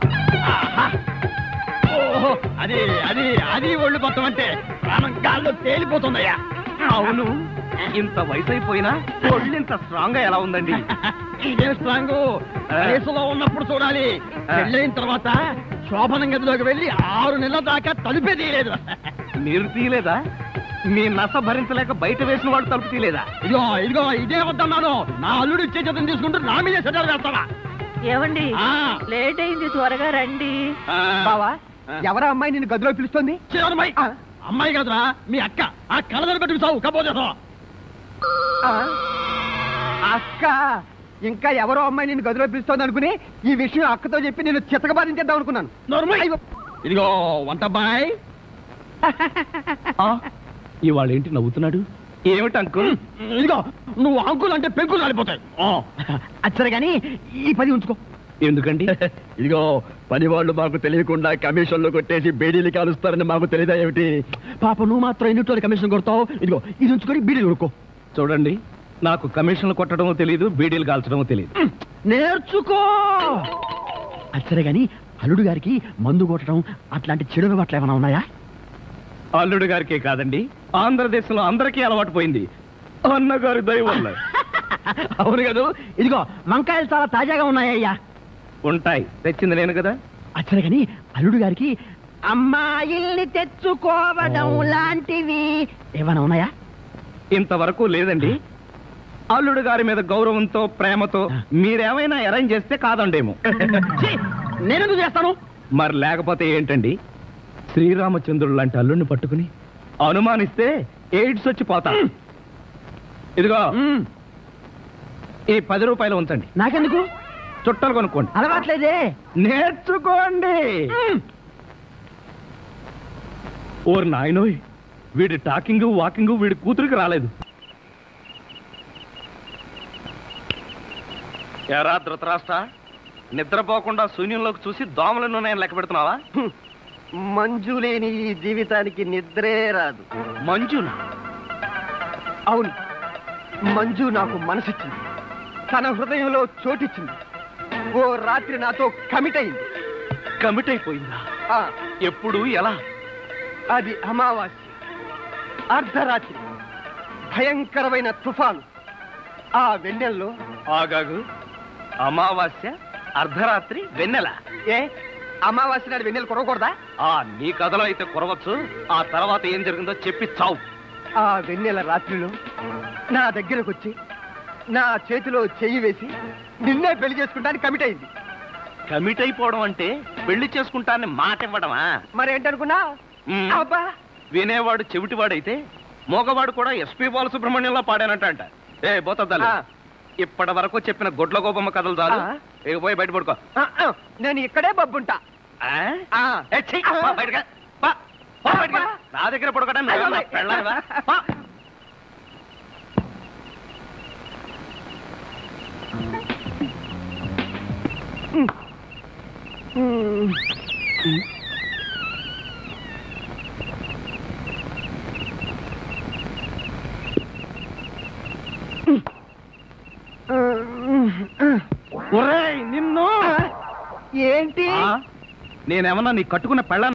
F: ఓహో, అది అది అది ఒళ్ళు పట్టం అంటే ప్రాణం గాల్లో తేలిపోతుందయ్యా.
I: అవును, ఇంత వయసు అయిపోయినా ఒళ్ళు ఇంత స్ట్రాంగ్ గా ఎలా ఉందండి?
F: ఇదే స్ట్రాంగ్ వయసులో ఉన్నప్పుడు చూడాలి. పెళ్ళైన తర్వాత శోభనం గదిలోకి వెళ్ళి 6 నెలల దాకా తలుపే తీయలేదు.
I: మీరు తీయలేదా? మీ నస భరించలేక బయట వేసిన వాడు తలుపు తీయలేదా?
F: ఇదిగో ఇదిగో, ఇదే వద్దన్నాను. నా అల్లుడు ఇచ్చే చేతం తీసుకుంటూ నా మీద సెటలు వేస్తావా?
N: ఏమండి, లేట్ అయింది, త్వరగా రండి.
F: బావా, ఎవరా అమ్మాయి నిన్ను గదిలో పిలుస్తుంది? అమ్మాయి కదరా, మీ అక్క. ఆ కళ్ళని పెట్టుకు చావు కపోతే. అక్క ఇంకా ఎవరో అమ్మాయి నిన్ను గదిలో పిలుస్తోంది అనుకుని ఈ విషయం అక్కతో చెప్పి నేను చితకబారించేద్దాం అనుకున్నాను. ఇదిగో వంటబ్బాయ్.
I: ఇవాళ ఏంటి నవ్వుతున్నాడు? ఏమిటి అంకుల్?
F: ఇదిగో, నువ్వు అంకుల్ అంటే పెంకులు రాలిపోతాయి. అచ్చరే గాని ఈ 10 ఉంచుకో.
I: ఎందుకండి?
F: ఇదిగో, పని వాళ్ళు మాకు తెలియకుండా కమిషన్లు కొట్టేసి బీడీలు కాలుస్తారని మాకు తెలియదా ఏమిటి? పాప నువ్వు మాత్రం ఎన్నింటి కమిషన్ కొడతావు. ఇదిగో, ఇది ఉంచుకొని బీడీలు కొడుకో.
I: చూడండి, నాకు కమిషన్లు కొట్టడమో తెలియదు, బీడీలు కాల్చడమో తెలియదు.
F: నేర్చుకో. అచ్చరే గాని అల్లుడు గారికి మందు కొట్టడం అట్లాంటి చెడు అలవాట్లు ఏమైనా ఉన్నాయా?
I: అల్లుడు గారికే కాదండి, ఆంధ్రదేశంలో అందరికీ అలవాటు పోయింది. అన్నగారి దయ వల్ల.
F: అవును కదా. ఇదిగో, వంకాయలు చాలా తాజాగా ఉన్నాయ్యా.
I: ఉంటాయి, తెచ్చింది నేను కదా.
F: అచ్చరే గాని
C: అల్లుడు గారికి అమ్మాయిల్ని తెచ్చుకోవడం లాంటివి ఏమైనా ఉన్నాయా?
L: ఇంతవరకు లేదండి. అల్లుడు గారి మీద గౌరవంతో ప్రేమతో మీరేమైనా అరేంజ్ చేస్తే కాదండేమో.
C: నేనెందుకు చేస్తాను?
L: మరి లేకపోతే ఏంటండి? శ్రీరామచంద్రుడు లాంటి అల్లుడిని పట్టుకుని అనుమానిస్తే ఎయిడ్స్ వచ్చి పోతా. ఇదిగో ఈ 10 రూపాయలు ఉంచండి.
C: నాకెందుకు?
L: చుట్టలు కొనుక్కోండి.
C: అలవాట్లేదే.
L: నేర్చుకోండి. ఓర్ నాయనోయ్, వీడి టాకింగ్ వాకింగ్ వీడి కూతురికి రాలేదు. ఎరా ధృతరాష్ట్ర, నిద్రపోకుండా శూన్యంలోకి చూసి దోమలను నేను లెక్క పెడుతున్నావా?
C: మంజు లేని ఈ జీవితానికి నిద్రే రాదు.
L: మంజునా?
C: అవును, మంజు నాకు మనసిచ్చింది, తన హృదయంలో చోటిచ్చింది. ఓ రాత్రి నాతో కమిట్ అయింది.
L: కమిట్ అయిపోయిందా? ఎప్పుడు, ఎలా?
C: అది అమావాస్య, అర్ధరాత్రి, భయంకరమైన తుఫాను. ఆ వెన్నెల్లో
L: ఆగాగు. అమావాస్య, అర్ధరాత్రి, వెన్నెల.
C: ఏ అమావాస్య నాడు వెన్నెల కురవకూడదా?
L: నీ కథలో అయితే కురవచ్చు. ఆ తర్వాత ఏం జరిగిందో చెప్పి చావు.
C: ఆ వెన్నెల రాత్రిలో నా దగ్గరకు వచ్చి నా చేతిలో చెయ్యి వేసి నిన్నే పెళ్లి చేసుకుంటానికి కమిట్ అయింది.
L: కమిట్ అయిపోవడం అంటే పెళ్లి చేసుకుంటానని మాట ఇవ్వడమా?
C: మరేంటనుకున్నా? అబ్బా,
L: వినేవాడు చెవిటివాడైతే మోగవాడు కూడా ఎస్పీ బాలసుబ్రహ్మణ్యంలో పాడానంట. ఏ బోతద్దాలు, ఇప్పటి వరకు చెప్పిన గొడ్ల గోపమ్మ కథలు చాలు. ఇక పోయి బయట పడుకో.
C: నేను ఇక్కడే బబ్బుంటా.
L: నా దగ్గర పడుకోవడం పెళ్ళావా?
C: నిన్ను ఏంటి?
L: నేనేమన్నా నీ కట్టుకున్న పెళ్ళ